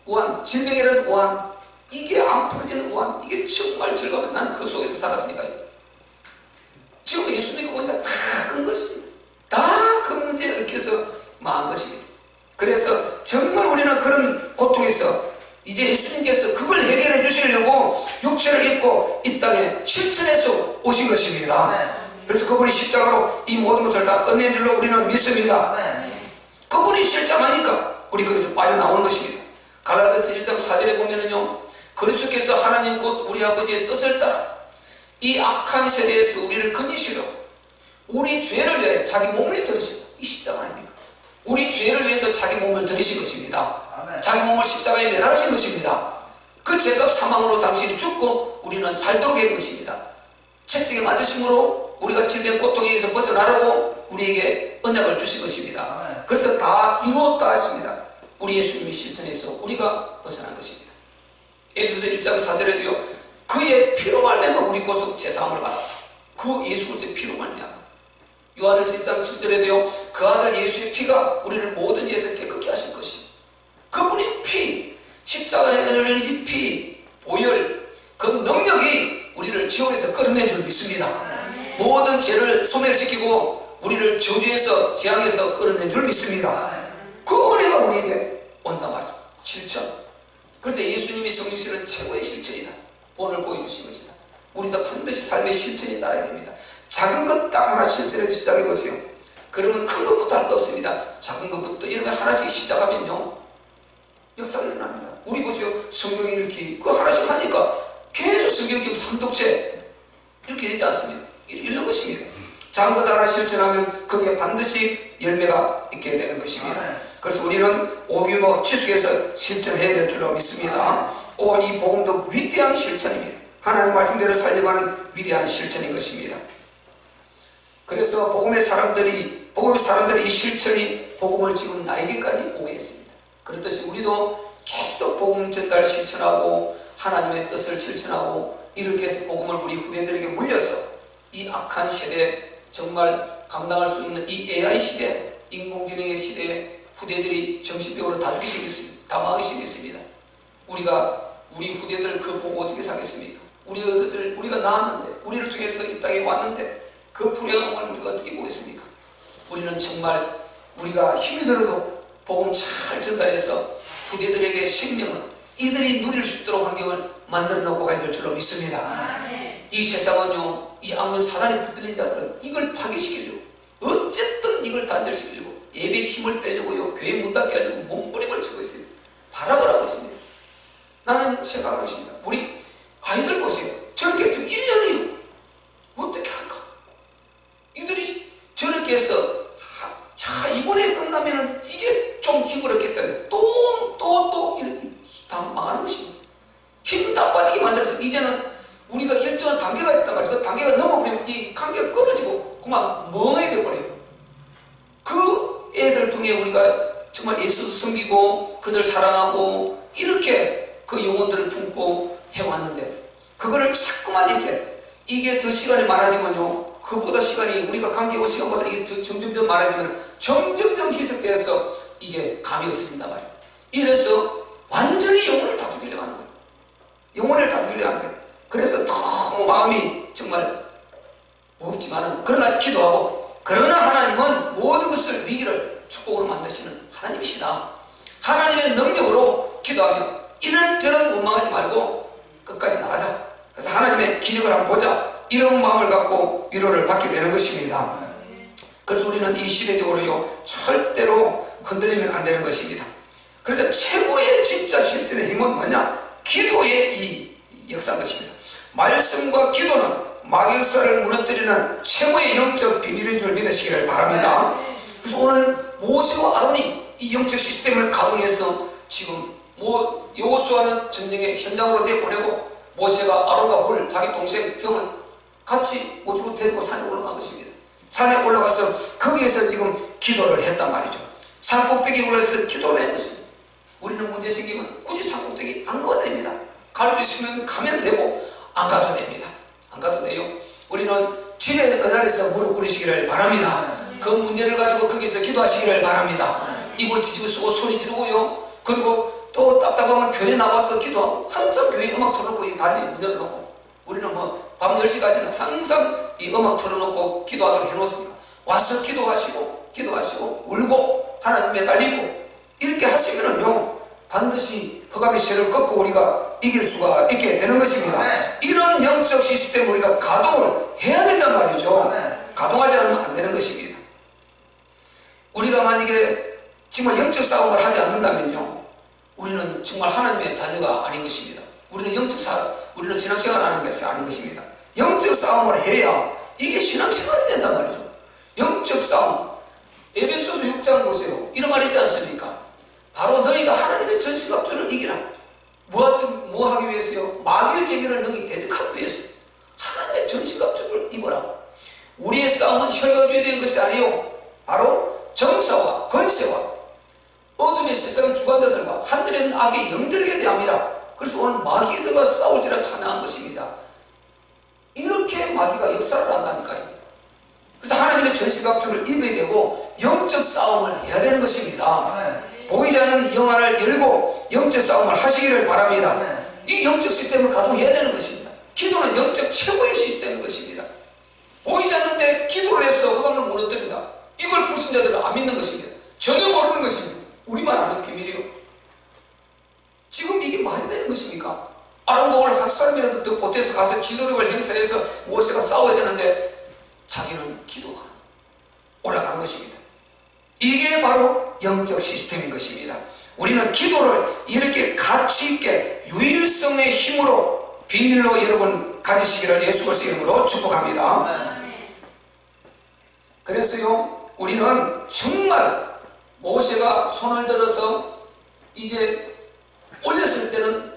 우환, 질병이라는 우환, 이게 안 풀어지는 우환, 이게 정말 절감해. 나는 그 속에서 살았으니까요. 지금 예수 믿고 보니까 다 큰 것입니다. 다 그 문제를 이렇게 해서 망한 것입니다. 그래서 정말 우리는 그런 고통에서 이제 예수님께서 그걸 해결해 주시려고 육체를 입고 이 땅에 실천해서 오신 것입니다. 그래서 그분이 십자가로 이 모든 것을 다 끝낸 줄로 우리는 믿습니다. 그분이 실장하니까 우리 거기서 빠져나오는 것입니다. 갈라디아서 1장 4절에 보면은요, 그리스도께서 하나님 곧 우리 아버지의 뜻을 따라 이 악한 세대에서 우리를 건지시려 우리 죄를 위해 자기 몸을 들으신다. 이 십자가 아닙니까? 우리 죄를 위해서 자기 몸을 들이신 것입니다. 자기 몸을 십자가에 매달으신 것입니다. 그 죄값 사망으로 당신이 죽고 우리는 살도록 한 것입니다. 채찍에 맞으심으로 우리가 질병 고통에서 벗어나려고 우리에게 언약을 주신 것입니다. 그래서 다 이루었다 했습니다. 우리 예수님이 실천해서 우리가 벗어난 것입니다. 에베소서 1장 4절에도요, 그의 피로 말미암아 우리 고속 제사함을 받았다. 그 예수 그리스도의 피로 말미암아. 요한일서 1장 7절에도요, 그 아들 예수의 피가 우리를 모든 죄에서 깨끗게 하실 것입니다. 그분의 피, 십자가에 흘린 피, 보혈, 그 능력이 우리를 지옥에서 끌어낸 줄 믿습니다. 모든 죄를 소멸시키고 우리를 저주에서 재앙에서 끌어낸 줄 믿습니다. 그 은혜가 우리에게 온단 말이죠. 실천. 그래서 예수님이 성리시는 최고의 실천이다. 본을 보여주신 것이다. 우리도 반드시 삶의 실천이 따라야 됩니다. 작은 것 딱 하나 실천해서 시작해보세요. 그러면 큰 것부터 할 거 없습니다. 작은 것부터 이렇게 하나씩 시작하면요, 역사가 일어납니다. 우리 보세요. 성경 읽기 그거 하나씩 하니까 계속 성경 읽기 삼독체 이렇게 되지 않습니까? 이런 것입니다. 작은 것 하나 실천하면 그게 반드시 열매가 있게 되는 것입니다. 그래서 우리는 오규모 지속해서 실천해야 될 줄로 믿습니다. 이 복음도 위대한 실천입니다. 하나님 말씀대로 살려고 하는 위대한 실천인 것입니다. 그래서 복음의 사람들이 이 실천이 복음을 지금 나에게까지 오게 했습니다. 그렇듯이 우리도 계속 복음 전달 실천하고 하나님의 뜻을 실천하고 이렇게 해서 복음을 우리 후대들에게 물려서 이 악한 세대, 정말 감당할 수 있는 이 AI 시대, 인공지능의 시대에 후대들이 정신병으로 다 죽게 생겼습니다. 다 망하게 생겼습니다. 우리 후대들 그 보고 어떻게 살겠습니까? 우리가 나왔는데, 우리를 통해서 이 땅에 왔는데 그 불행함을 우리가 어떻게 보겠습니까? 우리는 정말 우리가 힘이 들어도 복음 잘 전달해서 후대들에게 생명을 이들이 누릴 수 있도록 환경을 만들어 놓고 가야 될 줄로 믿습니다. 이 세상은요, 이 악한 사단에 붙들린 자들은 이걸 파괴시키려고, 어쨌든 이걸 단절시키려고 예배에 힘을 빼려고요, 교회 문 닫게 하려고 몸부림을 치고 있어요. 발악을 하고 있습니다. 나는 생각하고 있습니다. 우리 아이들 보세요. 저렇게 좀 1년이요. 어떻게 할까? 이들이 저렇게 해서 이번에 끝나면은 이제 좀 힘을 얻겠다는데 또 이렇게 다 망하는 것입니다. 힘 다 빠지게 만들어서 이제는 우리가 일정한 단계가 있단 말이죠. 그 단계가 넘어버리면 이 관계가 끊어지고 그만 멍하게 돼버려요. 그 애들 통해 우리가 정말 예수를 섬기고 그들 사랑하고 이렇게 그 영혼들을 품고 해왔는데 그거를 자꾸만 이게 더 시간이 많아지면요, 그보다 시간이 우리가 관계하고 시간보다 이게 더 점점 많아지면 점점 희석돼서 이게 감이 없어진단 말이에요. 이래서 완전히 영혼을 다 죽이려고 하는 거예요. 영혼을 다 죽이려고 하는 거예요. 그래서 너무 마음이 정말 무겁지만은 그러나 기도하고, 그러나 하나님은 모든 것을 위기를 축복으로 만드시는 하나님이시다. 하나님의 능력으로 기도하며 이런저런 원망하지 말고 끝까지 나가자. 그래서 하나님의 기적을 한번 보자, 이런 마음을 갖고 위로를 받게 되는 것입니다. 그래서 우리는 이 시대적으로요, 절대로 흔들리면 안 되는 것입니다. 그래서 최고의 진짜 실전의 힘은 뭐냐? 기도의 이 역사인 것입니다. 말씀과 기도는 마귀 역사를 무너뜨리는 최고의 영적 비밀인 줄 믿으시기를 바랍니다. 그래서 오늘 모세와 아론이 이 영적 시스템을 가동해서 지금 여호수아는 전쟁의 현장으로 내보내고, 모세가 아론과 홀 자기 동생 형을 같이 모시고 데리고 산에 올라간 것입니다. 산에 올라가서 거기에서 지금 기도를 했단 말이죠. 산 꼭대기에 올라서 기도를 했는 것입니다. 우리는 문제 생기면 굳이 산 꼭대기 안 가도 됩니다. 갈 수 있으면 가면 되고 안 가도 됩니다. 안 가도 돼요. 우리는 집에 그 자리에서 무릎 꿇으시기를 바랍니다. 그 문제를 가지고 거기서 기도하시기를 바랍니다. 입을 뒤집어 쓰고 소리 지르고요. 그리고 또 답답하면 교회 나와서 기도하고, 항상 교회 음악 틀어놓고 이 다리 열어놓고, 우리는 밤 10시까지는 항상 이 음악 틀어놓고 기도하도록 해놓습니다. 와서 기도하시고 울고 하나님 매달리고 이렇게 하시면은요, 반드시 흑암의 세를 꺾고 우리가 이길 수가 있게 되는 것입니다. 이런 영적 시스템을 우리가 가동을 해야 된단 말이죠. 가동하지 않으면 안 되는 것입니다. 우리가 만약에 정말 영적 싸움을 하지 않는다면요, 우리는 정말 하나님의 자녀가 아닌 것입니다. 우리는 우리는 신앙생활을 하는 것이 아닌 것입니다. 영적 싸움을 해야 이게 신앙생활이 된단 말이죠. 영적 싸움. 에베소서 6장 보세요. 이런 말이 있지 않습니까? 바로 너희가 하나님의 전신갑주를 이기라. 뭐 하기 위해서요? 마귀의 계계를 너희 대적하기 위해서 하나님의 전신갑주를 입어라. 우리의 싸움은 혈과주에 대한 것이 아니요, 바로 정사와 권세와 어둠의 세상 주관자들과 하늘에 있는 악의 영들에게 대함이라. 그래서 오늘 마귀들과 싸울 때라 찬양한 것입니다. 이렇게 마귀가 역사를 한다니까요. 그래서 하나님의 전신갑주를 입어야 되고 영적 싸움을 해야 되는 것입니다. 보이지 않는 영안을 열고 영적 싸움을 하시기를 바랍니다. 이 영적 시스템을 가동해야 되는 것입니다. 기도는 영적 최고의 시스템인 것입니다. 보이지 않는데 기도를 해서 흑암을 무너뜨린다. 이걸 불신자들은 안 믿는 것입니다. 전혀 모르는 것입니다. 우리만 아는 비밀이요. 지금 이게 말이 되는 것입니까? 아론과 홀 한 사람이라도 더 보태서 가서 기도력을 행사해서 모세가 싸워야 되는데 자기는 기도가 올라가는 것입니다. 이게 바로 영적 시스템인 것입니다. 우리는 기도를 이렇게 가치 있게 유일성의 힘으로 비밀로 여러분 가지시기를 예수 그리스도 이름으로 축복합니다. 그래서요, 우리는 정말 모세가 손을 들어서 이제 올렸을 때는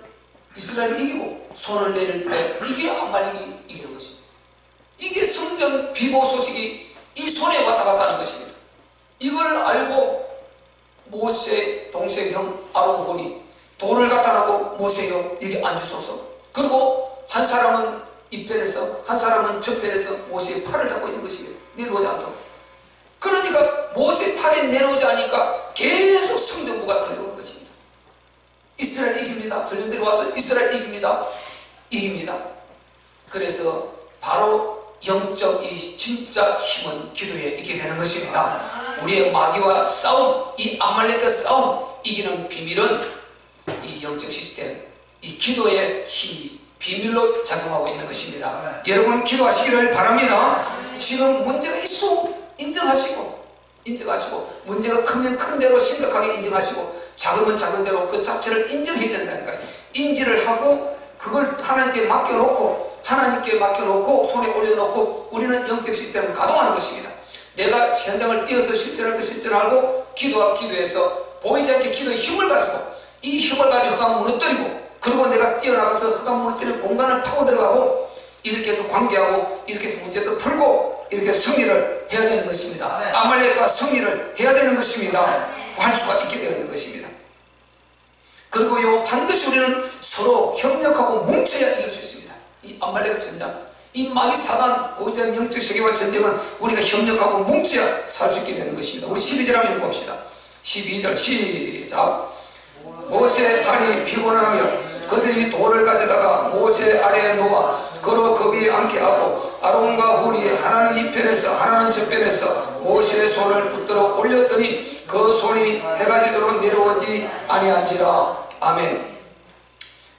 이스라엘이 이기고, 손을 내릴 때 이게 아말렉이 이기는 것입니다. 이게 성전 비보 소식이 이 손에 왔다 갔다 하는 것입니다. 이걸 알고 모세 동생 형 아론이 돌을 갖다 놓고 모세여 여기 앉으소서. 그리고 한 사람은 이편에서 한 사람은 저편에서 모세의 팔을 잡고 있는 것입니다. 내려오지 않도록. 그러니까 모세 팔이 내려오지 않으니까 계속 성전부가 들려오는 것입니다. 이스라엘 이깁니다. 전령들이 와서 이스라엘 이깁니다. 그래서 바로 영적 이 진짜 힘은 기도에 있게 되는 것입니다. 우리의 마귀와 싸움, 이 아말렉과 싸움 이기는 비밀은 이 영적 시스템, 이 기도의 힘이 비밀로 작용하고 있는 것입니다. 여러분 기도하시기를 바랍니다. 지금 문제가 있어 인정하시고 문제가 크면 큰 대로 심각하게 인정하시고 작으면 작은 대로 그 자체를 인정해야 된다니까요. 인지를 하고 그걸 하나님께 맡겨놓고 손에 올려놓고 우리는 영적 시스템을 가동하는 것입니다. 내가 현장을 뛰어서 실천할 거 실천하고 기도해서 보이지 않게 기도의 힘을 가지고 이 힘을 가지고 흑암 무너뜨리고, 그리고 내가 뛰어나가서 흑암 무너뜨리는 공간을 파고 들어가고 이렇게 해서 관계하고 이렇게 해서 문제도 풀고 이렇게 승리를 해야 되는 것입니다. 아말렉과 승리를 해야 되는 것입니다. 할 수가 있게 되어 있는 것입니다. 그리고요, 반드시 우리는 서로 협력하고 뭉쳐야 이길 수 있습니다. 이 아말렉 전장, 이 마귀 사단 오전 영적 세계와 전쟁은 우리가 협력하고 뭉쳐야 살 수 있게 되는 것입니다. 우리 12절 한번 읽어봅시다. 12절 시작. 모세의 팔이 피곤하며 그들이 돌을 가져다가 모세 아래에 놓아 걸어 그 위에 앉게 하고 아론과 훌이 하나는 이 편에서 하나는 저 편에서 모세의 손을 붙들어 올렸더니 그 손이 해가 지도록 내려오지 아니한지라. 아멘.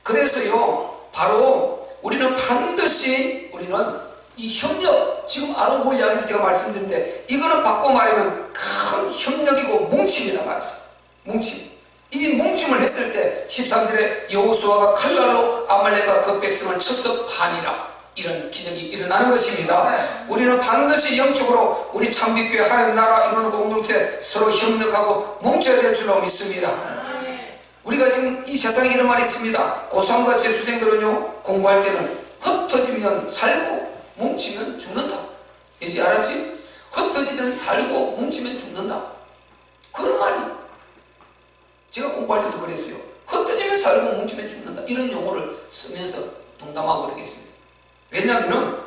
그래서요, 바로 우리는 반드시 우리는 이 협력, 지금 아론 훌 이야기를 제가 말씀드렸는데 이거는 바꿔 말하면 큰 협력이고 뭉침이다 말이죠. 뭉침. 이 뭉침을 했을 때 13절에 여호수아가 칼날로 아말렉과 그 백성을 쳐서 반이라, 이런 기적이 일어나는 것입니다. 우리는 반드시 영적으로 우리 창빛교회 하나님 나라 이루는 공동체 서로 협력하고 뭉쳐야 될 줄로 믿습니다. 우리가 지금 이 세상에 이런 말이 있습니다. 고3과 재수생들은요, 공부할 때는 흩어지면 살고 뭉치면 죽는다. 이제 알았지? 흩어지면 살고 뭉치면 죽는다. 그런 말이 제가 공부할 때도 그랬어요. 흩어지면 살고 뭉치면 죽는다. 이런 용어를 쓰면서 농담하고 그러겠습니다. 왜냐하면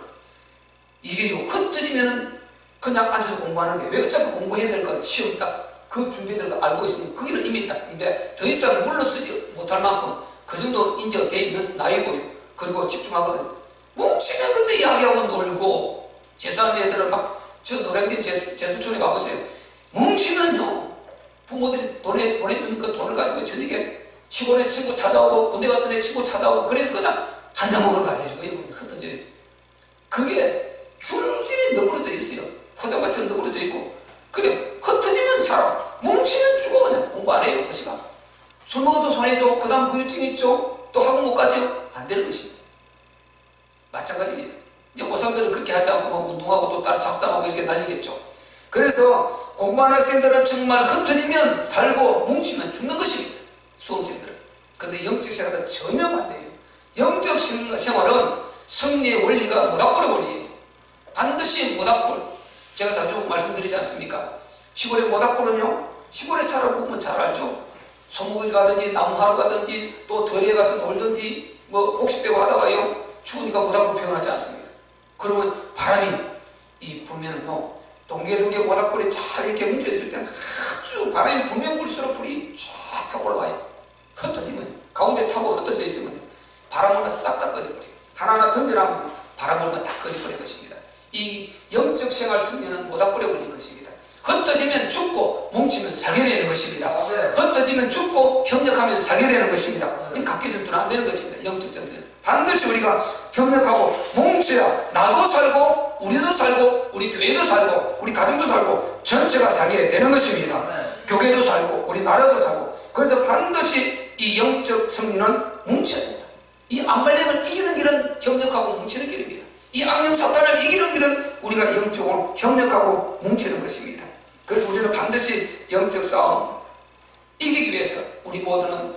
이게 흩어지면 그냥 앉아서 공부하는데 왜 어차피 공부해야 될 거 시험 딱 그 준비될 거 알고 있으니 거기는 이미 딱 입에 더 이상 물러서지 못할 만큼 그 정도 인지가 돼 있는 나이고요. 그리고 집중하거든. 뭉치면 근데 이야기하고 놀고, 재수하는 애들은 막 저 노량진 제수촌에 가보세요. 뭉치면요, 부모들이 보내주는 그 돈을 가지고 저녁에 시골에 친구 찾아오고 군대 갔던 애 친구 찾아오고 그래서 그냥 한잔 먹으러 가자 이거예요. 흩어져요. 그게 줄줄이 너부러져 있어요. 포장마차 너부러져 있고. 그래, 흩어지면 살아, 뭉치면 죽어. 그냥 공부 안 해요. 다시가 술 먹어도 손해죠. 그 다음 후유증 있죠. 또 학원 못 가죠. 안 되는 것입니다. 마찬가지입니다. 이제 고3들은 그렇게 하지 않고 뭐 운동하고 또 따로 잡담하고 이렇게 난리겠죠. 그래서 공부하는 학생들은 정말 흩어지면 살고 뭉치면 죽는 것입니다. 수험생들은. 근데 영적 생활은 전혀 반대예요. 영적 생활은 승리의 원리가 모닥불의 원리예요. 반드시 모닥불. 제가 자주 말씀드리지 않습니까? 시골의 모닥불은요, 시골에 살아보면 잘 알죠. 소목을 가든지 나무하러 가든지 또 들에 가서 놀든지 뭐 곡식 빼고 하다가요, 추우니까 모닥불 피워놨지 않습니까? 그러면 바람이 불면은요, 동계동계 모닥불이 잘 이렇게 뭉쳐있을 때는 아주 바람이 불면 불수록 불이 쫙 타고 올라와요. 흩어지면, 가운데 타고 흩어져 있으면 바람 불면 싹 다 꺼져버려요. 하나하나 던져나면 바람 불면 다 꺼져버릴 것입니다. 이 영적 생활 승리는 모닥불에 걸린 것입니다. 흩어지면 죽고 뭉치면 살게 되는 것입니다. 흩어지면 죽고 협력하면 살게 되는 것입니다. 이 각기 절도는 안 되는 것입니다. 영적 전쟁. 반드시 우리가 협력하고 뭉쳐야 나도 살고 우리도 살고 우리 교회도 살고 우리 가정도 살고 전체가 살게 되는 것입니다. 교회도 살고 우리 나라도 살고. 그래서 반드시 이 영적 승리는 뭉쳐야 된다. 이 아말렉을 이기는 길은 협력하고 뭉치는 길입니다. 이 악령 사탄을 이기는 길은 우리가 영적으로 협력하고 뭉치는 것입니다. 그래서 우리는 반드시 영적 싸움 이기기 위해서 우리 모두는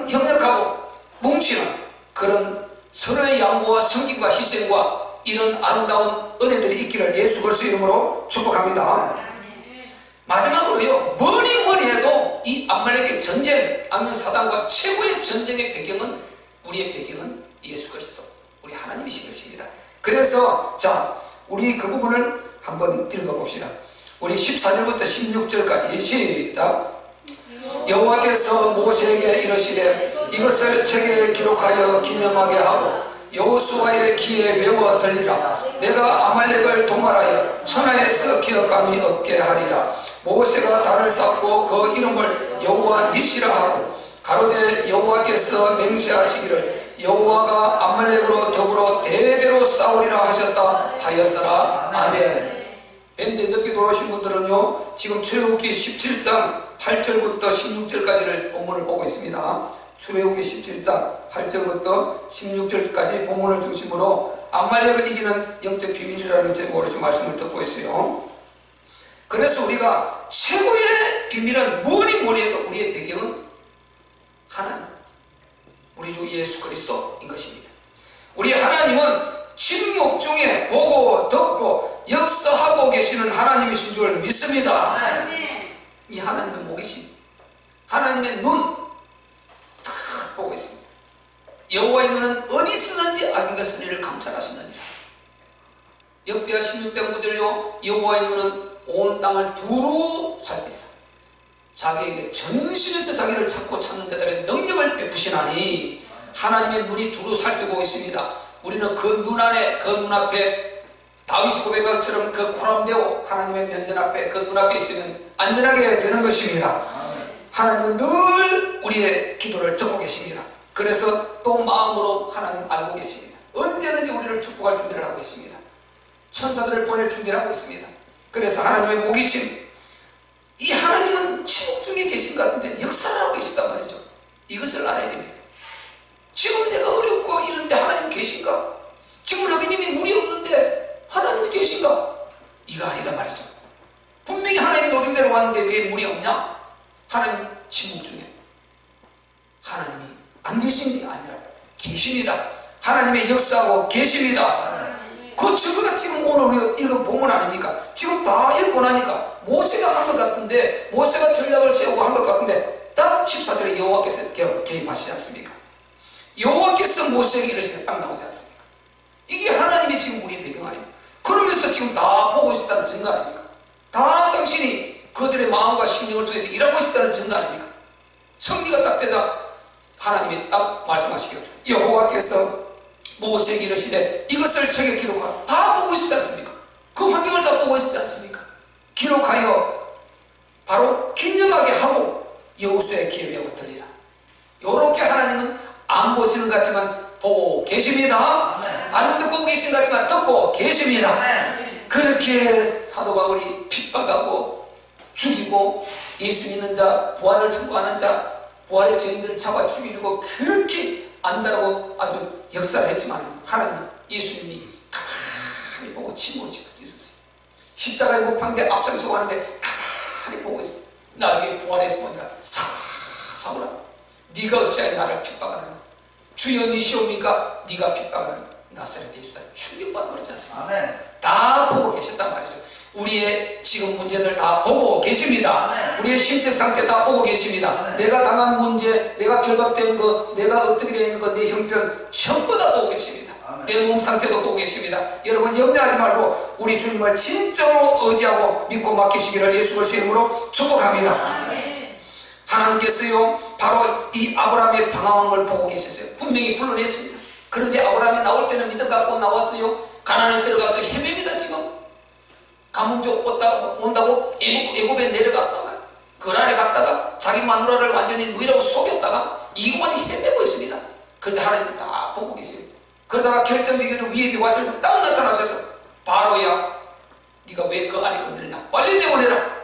협력하고 뭉치는 그런 서로의 양보와 섬김과 희생과 이런 아름다운 은혜들이 있기를 예수 그리스도 이름으로 축복합니다. 마지막으로요, 뭐니 해도 이 아말렉의 전쟁, 악령 사단과 최고의 전쟁의 배경은, 우리의 배경은 예수 그리스도, 우리 하나님이신 것입니다. 그래서 자, 우리 그 부분을 한번 읽어봅시다. 우리 14절부터 16절까지 시작. 여호와께서 모세에게 이르시되 이것을 책에 기록하여 기념하게 하고 여호수아의 귀에 외워 들리라. 내가 아말렉을 도말하여 천하에서 기억함이 없게 하리라. 모세가 단을 쌓고 그 이름을 여호와 니시라 하고 가로되 여호와께서 맹세하시기를 여호와가 아말렉으로 더불어 대대로 싸우리라 하셨다 하였더라. 아멘. 밴드 늦게 돌아오신 분들은요, 지금 출애굽기 17장 8절부터 16절까지를 본문을 보고 있습니다. 출애굽기 17장 8절부터 16절까지 본문을 중심으로 아말렉을 이기는 영적 비밀이라는 제목으로 지금 말씀을 듣고 있어요. 그래서 우리가 최고의 비밀은 뭐니 해도 우리의 배경은 하나님, 우리 주 예수 그리스도인 것입니다. 우리 하나님은 침묵 중에 보고 듣고 역사하고 계시는 하나님이신 줄 믿습니다. 이 하나님은 뭐 계신? 하나님의 눈 딱 보고 있습니다. 여호와의 눈은 어디 있으든지 악인 것을 이를 감찰하시느니라. 역대하 16장 9절요, 여호와의 눈은 온 땅을 두루 살피사 자기에게 전심에서 자기를 찾고 찾는 자들의 능력을 베푸시나니, 하나님의 눈이 두루 살피고 있습니다. 우리는 그 눈 안에, 그 눈앞에 다윗이 고백한 것처럼 그 코람되고 하나님의 면전 앞에, 그 눈앞에 있으면 안전하게 되는 것입니다. 하나님은 늘 우리의 기도를 듣고 계십니다. 그래서 또 마음으로 하나님 알고 계십니다. 언제든지 우리를 축복할 준비를 하고 있습니다. 천사들을 보낼 준비를 하고 있습니다. 그래서 하나님의 호기심, 이 하나님은 침묵 중에 계신 것 같은데 역사를 하고 계시단 말이죠. 이것을 알아야 됩니다. 지금 내가 어렵고 이런데 하나님 계신가? 지금 러비님이 물이 없는데 하나님이 계신가? 이거 아니다 말이죠. 분명히 하나님 노중대로 왔는데 왜 물이 없냐? 하나님 침묵 중에 하나님이 안 계신 게 아니라 계십니다. 하나님의 역사하고 계십니다. 그 증거가 지금 오늘 우리가 읽은 본문 아닙니까? 지금 다 읽고 나니까 모세가 한 것 같은데, 모세가 전략을 세우고 한 것 같은데 딱 14절에 여호와께서 개입하시지 않습니까? 여호와께서 모세에게 이러시게 딱 나오지 않습니까? 이게 하나님이 지금 우리 배경 아닙니까? 그러면서 지금 다 보고 있었다는 증거 아닙니까? 다 당신이 그들의 마음과 심령을 통해서 일하고 있었다는 증거 아닙니까? 성리가 딱 되자 하나님이 딱 말씀하시기로, 여호와께서 모세에게 이르시되 이것을 책에 기록하라. 다 보고 있었지 않습니까? 그 환경을 다 보고 있었지 않습니까? 기록하여 바로 기념하게 하고 여호수아의 귀에 외워 들리라. 요렇게 하나님은 안 보시는 것 같지만 보고 계십니다. 안 듣고 계신 것 같지만 듣고 계십니다. 그렇게 사도 바울이 핍박하고 죽이고 예수 믿는 자, 부활을 선포하는 자, 부활의 증인들을 잡아 죽이려고 그렇게 안다라고 아주 역사를 했지만, 하나님, 예수님이 가만히 보고 침묵을 있었어요. 십자가에 못 박는데 앞장서고 하는데 가만히 보고 있어요. 나중에 부활해서 보니까 사울아, 네가 어찌하여 나를 핍박하느냐? 주여 니시옵니까? 네가 핍박하는 나사렛 예수다. 충격받아 그러지 않습니까? 아멘. 다 보고 계셨단 말이죠. 우리의 지금 문제들 다 보고 계십니다. 아멘. 우리의 신적 상태 다 보고 계십니다. 아멘. 내가 당한 문제, 내가 결박된 거, 내가 어떻게 되는 거, 내 형편 전부 다 보고 계십니다. 아멘. 내 몸 상태도 보고 계십니다. 여러분 염려하지 말고 우리 주님을 진짜로 의지하고 믿고 맡기시기를 예수 그리스도의 이름으로 축복합니다. 아멘. 하나님께서요 바로 이 아브라함의 방황을 보고 계셨어요. 분명히 불러냈습니다. 그런데 아브라함이 나올 때는 믿음 갖고 나왔어요. 가나안에 들어가서 헤맵니다. 지금 가문족 온다고 애굽에 내려갔다가 그랄에 갔다가 자기 마누라를 완전히 누이라고 속였다가 이것만이 헤매고 있습니다. 그런데 하나님은 다 보고 계십니다. 그러다가 결정적인 위협이 와서 딱 나타나셔서, 바로야 네가 왜 그 안에 건드리냐, 빨리 내보내라.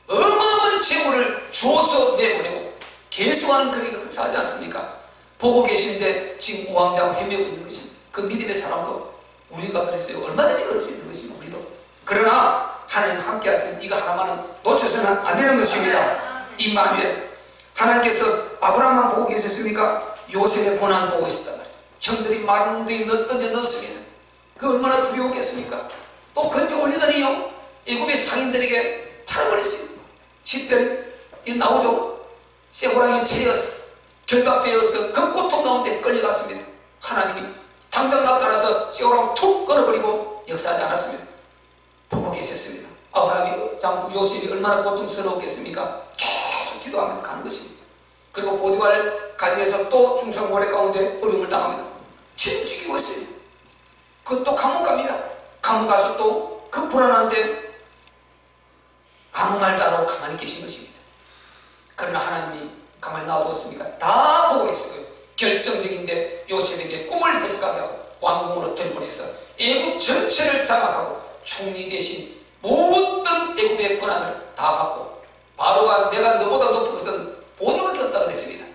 어마어마한 재물을 줘서 내보내고 계속하는 그리가 근사하지 않습니까? 보고 계신데 지금 우왕좌왕 헤매고 있는 것입니다. 그 믿음의 사람도 우리가 그랬어요. 얼마든지 그럴 수 있는 것입니다. 우리도. 그러나 하나님 함께 하시면 이거 하나만은 놓쳐서는 안 되는 것입니다. 임마누엘, 하나님께서 아브라함만 보고 계셨습니까? 요셉의 고난 보고 있었단 말이에요. 형들이 마른 데 던져 넣었습니다. 그 얼마나 두려웠겠습니까? 또 건져 올리더니요 애굽의 상인들에게 팔아버렸어요. 10편 나오죠. 쇠고랑이에 채여서 결박되어서 그 고통 가운데 끌려갔습니다. 하나님이 당장 나타나서 쇠고랑을 툭 끌어버리고 역사하지 않았습니다. 보고 계셨습니다. 아브라함이 요셉이 얼마나 고통스러웠겠습니까? 계속 기도하면서 가는 것입니다. 그리고 보디발 가정에서 또 중성 모래 가운데 어려움을 당합니다. 지금 죽이고 있어요. 그것도 감옥 갑니다. 감옥 가서 또 그 불안한데 아무 말도 안 하고 가만히 계신 것입니다. 그러나 하나님이 가만히 놔두었습니까? 다 보고 있어요. 결정적인데 요셉에게 꿈을 뺏어가게 하고 왕궁으로 들보내서 애굽 전체를 장악하고 총리 대신 모든 애굽의 권한을 다 받고, 바로가 내가 너보다 높은 것은 본인밖에 없다 그랬습니다.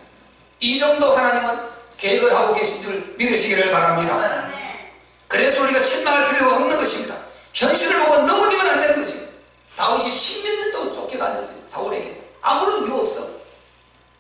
이 정도 하나님은 계획을 하고 계신 줄 믿으시기를 바랍니다. 그래서 우리가 실망할 필요가 없는 것입니다. 현실을 보고 넘어지면 안 되는 것입니다. 다윗이 10몇 년 동안 쫓겨다녔어요. 사울에게 아무런 이유 없어.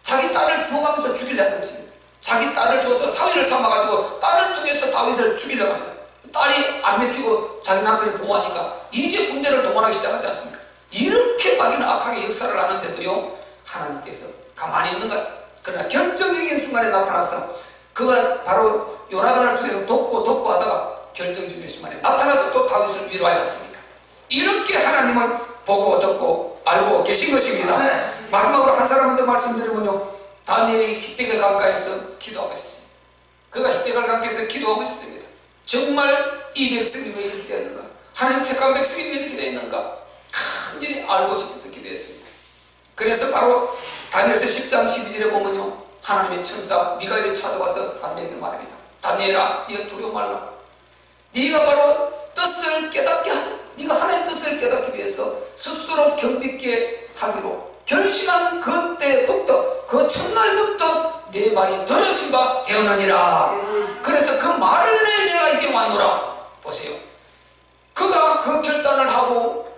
자기 딸을 주워가면서 죽이려는 것입니다. 자기 딸을 주어서 사위를 삼아가지고 딸을 통해서 다윗을 죽이려고 합니다. 딸이 안 맥히고 자기 남편을 보호하니까 이제 군대를 동원하기 시작하지 않습니까? 이렇게 막이는 악하게 역사를 하는데도요 하나님께서 가만히 있는 것 같아요. 그러나 결정적인 순간에 나타나서 그가 바로 요나단을 통해서 돕고 하다가 결정적인 순간에 나타나서 또 다윗을 위로하지 않습니까? 이렇게 하나님은 보고 듣고 알고 계신 것입니다. 마지막으로 한 사람만 더 말씀드리면요, 다니엘이 히데갈 강가에서 기도하고 있었습니다. 그가 히데갈 강가에서 기도하고 있었습니다. 정말 이 백성이 왜 이렇게 되었는가, 하나님 택한 백성이 왜 이렇게 되었는가, 간절히 알고 싶어서 기도했습니다. 그래서 바로 다니엘서 10장 12절에 보면요, 하나님의 천사 미가엘이 찾아와서 다니엘에게 말합니다. 다니엘아, 네가 두려워 말라. 네가 바로 뜻을 깨닫게 하는, 네가 하나님의 뜻을 깨닫기 위해서 스스로 경빛게 하기로 결심한 그때부터, 그 첫날부터 내 말이 들어진 바 되었느니라. 그래서 그 말을 위해 내가 이제 왔노라. 보세요. 그가 그 결단을 하고,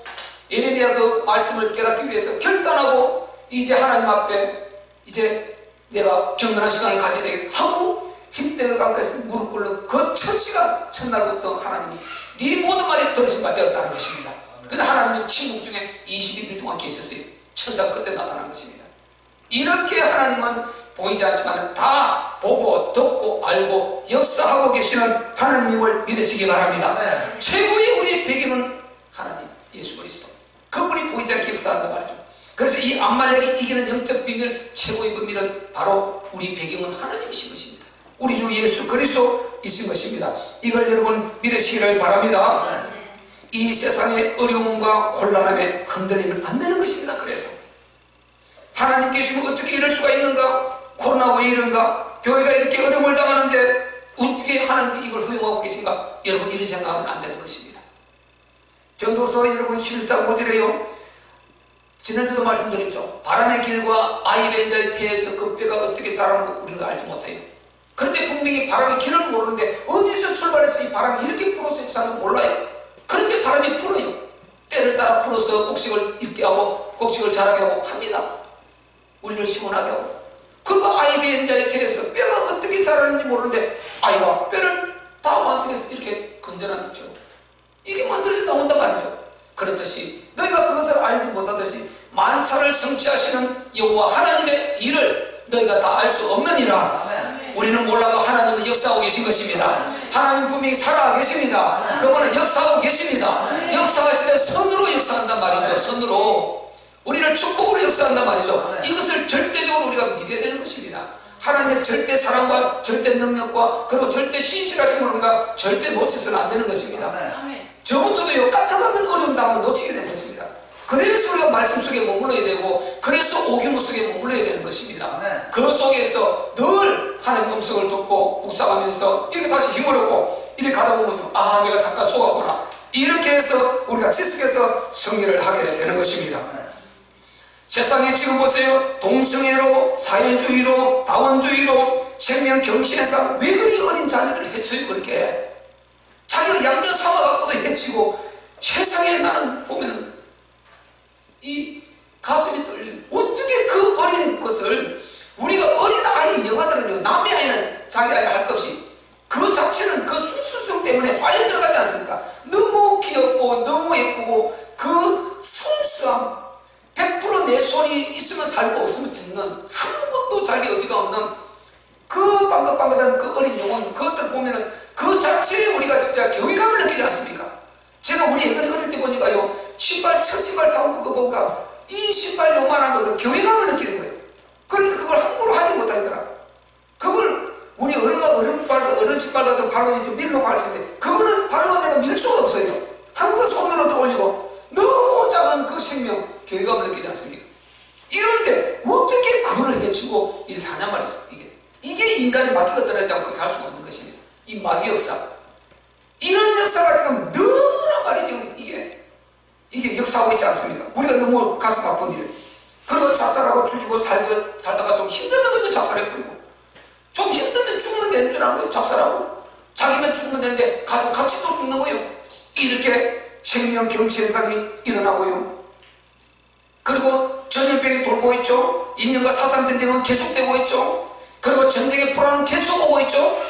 예레미야 그 말씀을 깨닫기 위해서 결단하고, 이제 하나님 앞에 이제 내가 경건한 시간을 가지게 하고, 히데갈 강가에서 무릎 꿇는 그 첫 시간, 첫날부터 하나님이 네 모든 말이 들으신 바 되었다는 것입니다. 근데 하나님은 침묵 중에 21일 동안 계셨어요. 천사 끝에 나타난 것입니다. 이렇게 하나님은 보이지 않지만 다 보고 듣고 알고 역사하고 계시는 하나님을 믿으시기 바랍니다. 최고의 우리의 배경은 하나님 예수 그리스도, 그분이 보이지 않게 역사한단 말이죠. 그래서 이 암말렉이 이기는 영적 비밀, 최고의 비밀은 바로 우리 배경은 하나님이신 것입니다. 우리 주 예수 그리스도이신 것입니다. 이걸 여러분 믿으시기를 바랍니다. 이 세상의 어려움과 혼란함에 흔들리면 안 되는 것입니다. 그래서 하나님 계시면 어떻게 이럴 수가 있는가? 코로나가 왜 이런가? 교회가 이렇게 어려움을 당하는데 어떻게 하나님이 이걸 허용하고 계신가? 여러분 이런 생각하면 안 되는 것입니다. 전도서 여러분 11장 5절에요, 지난주도 말씀드렸죠. 바람의 길과 아이벤자의 태에서 그 뼈가 어떻게 자라는 거 우리가 알지 못해요. 그런데 분명히 바람의 길을 모르는데 어디서 출발해서 이 바람이 이렇게 불어서 역사하는 몰라요. 그런데 바람이 불어요. 때를 따라 불어서 곡식을 익게 하고 곡식을 자라게 하고 합니다. 우리를 시원하게 하고. 그 아이벤자의 태에서 뼈가 어떻게 자라는지 모르는데 아이가 뼈를 다 완성해서 이렇게 건전한 죠 이게 만들어져 나온단 말이죠. 그렇듯이 너희가 그것을 알지 못하듯이 만사를 성취하시는 여호와 하나님의 일을 너희가 다 알 수 없느니라. 우리는 몰라도 하나님은 역사하고 계신 것입니다. 하나님 분명히 살아 계십니다. 그분은 역사하고 계십니다. 역사하실 때 선으로 역사한단 말이죠. 선으로 우리를 축복으로 역사한단 말이죠. 이것을 절대적으로 우리가 믿어야 되는 것입니다. 하나님의 절대 사랑과 절대 능력과 그리고 절대 신실하심을 우리가 절대 놓치서는 안 되는 것입니다. 저부터도요, 까딱하면 어려움 당하면 놓치게 되는 것입니다. 그래서 우리가 말씀 속에 머물러야 되고, 그래서 오기무 속에 머물러야 되는 것입니다. 그 속에서 늘 하나님 음성을 듣고 묵상하면서 이렇게 다시 힘을 얻고 이렇게 가다 보면 아, 내가 잠깐 속았구나, 이렇게 해서 우리가 지식해서 정리를 하게 되는 것입니다. 세상에 지금 보세요, 동성애로, 사회주의로, 다원주의로, 생명 경신에서 왜 그리 어린 자녀들을 해쳐요? 그렇게 자기가 양자 삼아갖고도 해치고, 세상에 나는 보면은 이 가슴이 떨리는, 어떻게 그 어린 것을 우리가 어린 아이, 영아들은요, 남의 아이는 자기 아이가 할 것 없이 그 자체는 그 순수성 때문에 빨리 들어가지 않습니까? 너무 귀엽고 너무 예쁘고 그 순수함, 100% 내 손이 있으면 살고 없으면 죽는, 아무것도 자기 의지가 없는 그 빵긋빵긋한 그 어린 영혼, 그것들 보면은 그 자체에 우리가 진짜 교회감을 느끼지 않습니까? 제가 우리 예전에 어릴 때 보니까요, 신발, 첫 신발 사온 거 보니까 이 신발 요만한 거 교회감을 느끼는 거예요. 그래서 그걸 함부로 하지 못하더라. 그걸 우리 어른 신발 같은 발로 이제 밀로 갈 수 있는데, 그거는 발로 내가 밀 수가 없어요. 항상 손으로도 올리고, 너무 작은 그 생명, 교회감을 느끼지 않습니까? 이런데 어떻게 그걸 해치고 이렇게 하냔 말이죠. 이게 인간의 마귀가 떨어지지 않고 그렇게 할 수가 없는 것입니다. 이 마귀 역사, 이런 역사가 지금 너무나 많이 지금 이게 역사하고 있지 않습니까? 우리가 너무 가슴 아픈 일, 그리고 자살하고 죽이고 살다가 좀 힘들면 그냥 자살해버리고, 좀 힘들면 죽으면 되는 줄 아는 거예요. 자살하고 자기면 죽으면 되는데 가족 같이 또 죽는 거예요. 이렇게 생명 경치 현상이 일어나고요. 그리고 전염병이 돌고 있죠. 인연과 사상 전쟁은 계속되고 있죠. 그리고 전쟁의 불안은 계속 오고 있죠.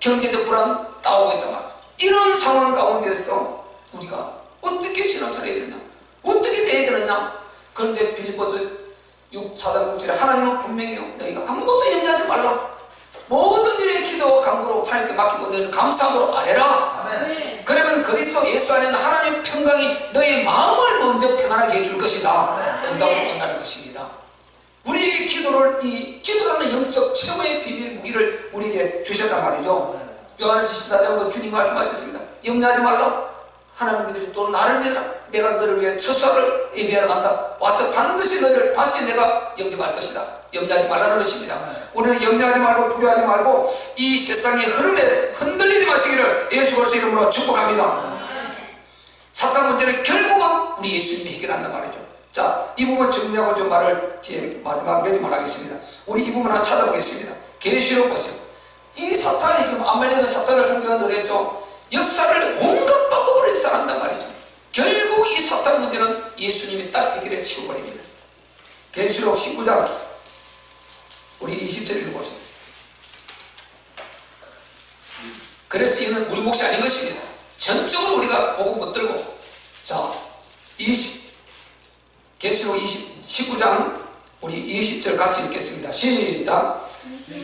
경제적 불안 나오고 있단 말이에요. 이런 상황 가운데서 우리가 어떻게 신앙차려야 되느냐, 어떻게 돼야 되느냐. 그런데 빌립보서 6, 4장 6절에 하나님은 분명히요, 너희가 아무것도 염려하지 말라. 모든 일의 기도 간구로 하나님께 맡기고 너희는 감사함으로 아뢰라. 아멘. 그러면 그리스도 예수 안에는 하나님의 평강이 너의 마음을 먼저 평안하게 해줄 것이다. 응답으로 끝나는 것입니다. 우리에게 기도라는 영적 최고의 비밀 무기를 우리에게 주셨단 말이죠. 요한일서 14장도 주님 말씀하셨습니다. 염려하지 말라. 하나님 믿으리 또 나를 믿으라. 내가 너를 위해 첫사를 예비하러 간다. 와서 반드시 너희를 다시 내가 영접할 것이다. 염려하지 말라는 것입니다. 우리는 염려하지 말고 두려워하지 말고 이 세상의 흐름에 흔들리지 마시기를 예수 그리스도 이름으로 축복합니다. 사탄 문제는 결국은 우리 예수님이 해결한단 말이죠. 자, 이 부분 정리하고 좀 말을 뒤에 마지막 몇 번 하겠습니다. 우리 이 부분 하나 찾아보겠습니다. 계시록 보세요. 이 사탄이 지금 아말렉은 사탄을 상대가 늘었죠. 역사를 온갖 방법으로 역사한단 말이죠. 결국 이 사탄 문제는 예수님이 딱 해결해 치워버립니다. 계시록 19장 우리 20절 읽어보세요. 그래서 이는 우리 몫이 아닌 것입니다. 전적으로 우리가 복음 붙들고, 자, 계시록 19장 우리 20절 같이 읽겠습니다. 시작.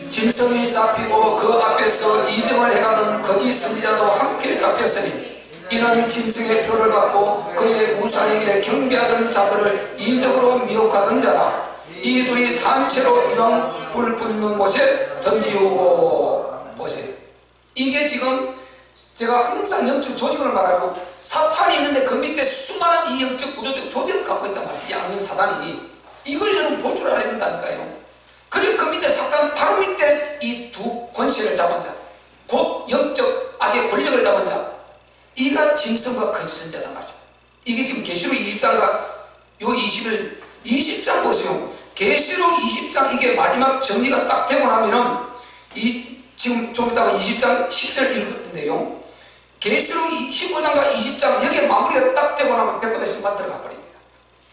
짐승이 잡히고 그 앞에서 이정을 해가는 거짓 선지자도 함께 잡혔으니 이는 짐승의 표를 받고 그의 우상에게 경배하던 자들을 이적으로 미혹하던 자라. 이들이 산채로 이런 불 붙는 곳에 던지우고. 보세요. 이게 지금 제가 항상 영적 조직을 말하고, 사탄이 있는데 그 밑에 수많은 이 영적 구조적 조직을 갖고 있단 말이에요. 이 악령 사단이. 이걸 여러분 볼 줄 알아야 된다니까요. 그리고 그 밑에 사탄 바로 밑에 이 두 권세를 잡은 자, 곧 영적 악의 권력을 잡은 자, 이가 짐승과 근선자단 말이죠. 이게 지금 계시록 20장과 요 20장 보세요. 계시록 20장 이게 마지막 정리가 딱 되고 나면은 지금 좀 이따가 20장 10절 읽었는데요. 계시록 15장과 20장 여기에 마무리가 딱 되고 나면 100% 심판 들어가 버립니다.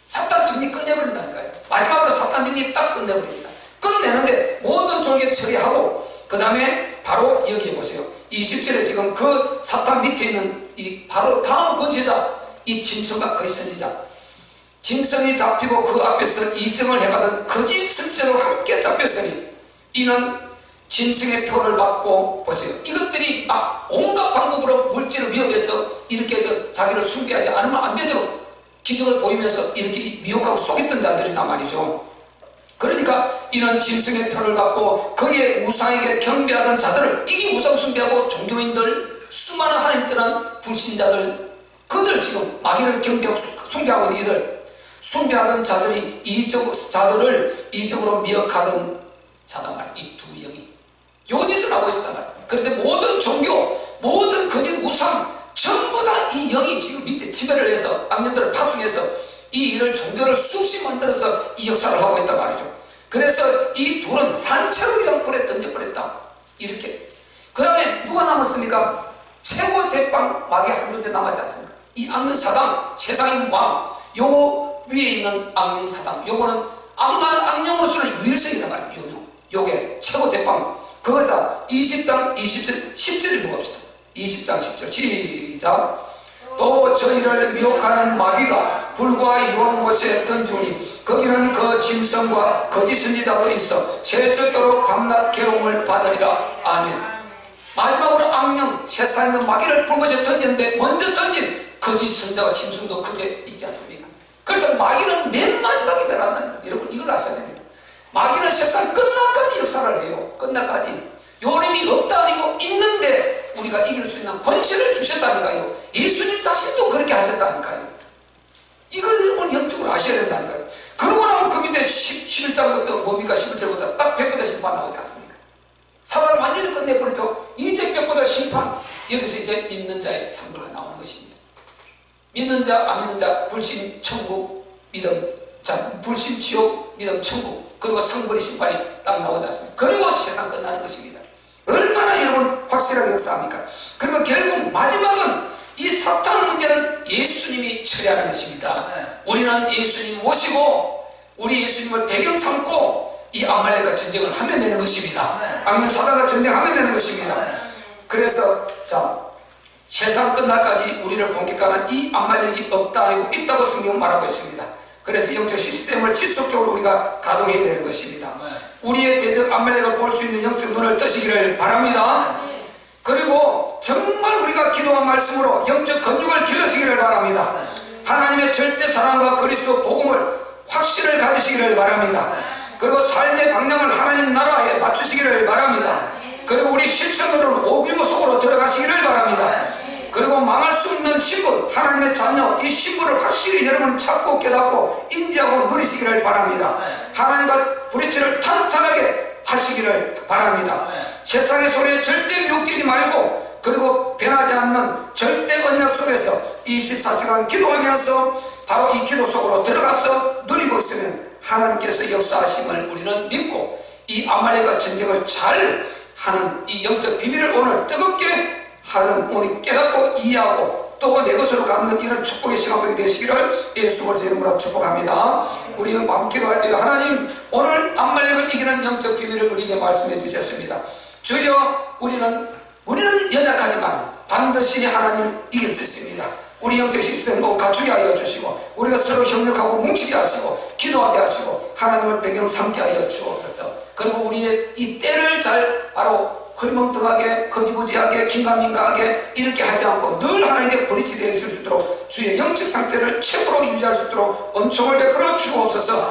사탄 정리 끝내버린다니까요. 마지막으로 사탄 정리 딱 끝내버립니다. 끝내는데 모든 종교 처리하고 그 다음에 바로 여기에 보세요. 20절에 지금 그 사탄 밑에 있는 이 바로 다음 권세자, 이 짐승과 거짓 선지자, 짐승이 잡히고 그 앞에서 이정을 해가던 거짓 선지자로 함께 잡혔으니 이는 짐승의 표를 받고, 보세요. 이것들이 막 온갖 방법으로 물질을 위협해서 이렇게 해서 자기를 숭배하지 않으면 안 되도록 기적을 보이면서 이렇게 미혹하고 속였던 자들이란 말이죠. 그러니까 이런 짐승의 표를 받고 그의 우상에게 경배하던 자들을, 이게 우상 숭배하고 종교인들, 수많은 하나님들은 불신자들, 그들 지금 마귀를 경배하고 숭배하고 있는 이들, 숭배하던 자들이 자들을 이적으로 미혹하던 자단 말이에요. 이 두 영이 요 짓을 하고 있었단 말이에요. 그래서 모든 종교, 모든 거짓 우상 전부 다 이 영이 지금 밑에 지배를 해서 악령들을 파송해서 이 일을 종교를 수없이 만들어서 이 역사를 하고 있단 말이죠. 그래서 이 둘은 산채로 그냥 불에 던져버렸다. 이렇게. 그 다음에 누가 남았습니까? 최고 대빵 마귀 한 존재 남았지 않습니까? 이 악령 사당, 세상의 왕, 요 위에 있는 악령 사당, 요거는 악령으로서는 유일성이란 말이에요. 요게 최고 대빵. 그거자 20장 20절 10절 읽어봅시다. 20장 10절 시작. 또 저희를 미혹하는 마귀가 불과 유황 곳에 던지니 거기는 그 짐승과 거짓 선지자도 있어 세속도록 밤낮 괴로움을 받으리라. 아멘. 마지막으로 악령, 세상에 있는 마귀를 불곳에 던졌는데 먼저 던진 거짓 선지자와 짐승도 그게 있지 않습니까? 그래서 마귀는 맨 마지막에 멸한다는, 여러분 이걸 아셔야 됩니다. 마귀는 세상 끝날까지 역사를 해요. 끝날까지. 요림이 없다 아니고 있는데 우리가 이길 수 있는 권세를 주셨다니까요. 예수님 자신도 그렇게 하셨다니까요. 이걸 여러분 영적으로 아셔야 된다니까요. 그러고 나면 그 밑에 11장부터 뭡니까? 11절부터 딱 100보다 심판 나오지 않습니까? 사단을 완전히 끝내버리죠. 이제 100보다 심판. 여기서 이제 믿는 자의 상부가 나오는 것입니다. 믿는 자, 안 믿는 자, 불신, 천국, 믿음. 자, 불신, 지옥, 믿음, 천국. 그리고 상벌의 심판이 딱 나오지 않습니까? 그리고 세상 끝나는 것입니다. 얼마나 여러분 확실하게 역사합니까? 그리고 결국 마지막은 이 사탄 문제는 예수님이 처리하는 것입니다. 우리는 예수님 모시고 우리 예수님을 배경 삼고 이 아말렉과 전쟁을 하면 되는 것입니다. 악령 사단과 전쟁하면 되는 것입니다. 그래서 자, 세상 끝날까지 우리를 공격하는 이 아말렉이 없다 아니고 있다고 성경은 말하고 있습니다. 그래서 영적 시스템을 지속적으로 우리가 가동해야 되는 것입니다. 우리의 대적 아말렉을 볼 수 있는 영적 눈을 뜨시기를 바랍니다. 그리고 정말 우리가 기도한 말씀으로 영적 건축을 길러시기를 바랍니다. 하나님의 절대 사랑과 그리스도 복음을 확신을 가지시기를 바랍니다. 그리고 삶의 방향을 하나님 나라에 맞추시기를 바랍니다. 그리고 우리 실천으로는 오길모 속으로 들어가시기를 바랍니다. 그리고 망할 수 없는 신분, 하나님의 자녀, 이 신분을 확실히 여러분 찾고 깨닫고 인지하고 누리시기를 바랍니다. 하나님과 브릿지를 탄탄하게 하시기를 바랍니다. 세상의 소리에 절대 미혹되지 말고, 그리고 변하지 않는 절대 언약 속에서 24시간 기도하면서 바로 이 기도 속으로 들어가서 누리고 있으면 하나님께서 역사하심을 우리는 믿고, 이 아말렉과 전쟁을 잘 하는 이 영적 비밀을 오늘 뜨겁게 하는, 우리 깨닫고 이해하고 또 내 것으로 갖는 이런 축복의 시간이 되시기를 예수 그리스도의 이름으로 축복합니다. 우리 함께 기도할 때, 하나님 오늘 아말렉을 이기는 영적 비밀을 우리에게 말씀해 주셨습니다. 주여, 우리는 연약하지만 반드시 하나님 이길 수 있습니다. 우리 영적 시스템도 갖추게 하여 주시고, 우리가 서로 협력하고 뭉치게 하시고 기도하게 하시고 하나님을 배경 삼게 하여 주옵소서. 그리고 우리의 이 때를 잘 바로 흐리멍텅하게 거지부지하게 긴가민가하게 이렇게 하지 않고 늘 하나님께 브릿지 되어 줄 수 있도록 주의 영적 상태를 최고로 유지할 수 있도록 은총을 베풀어 주옵소서.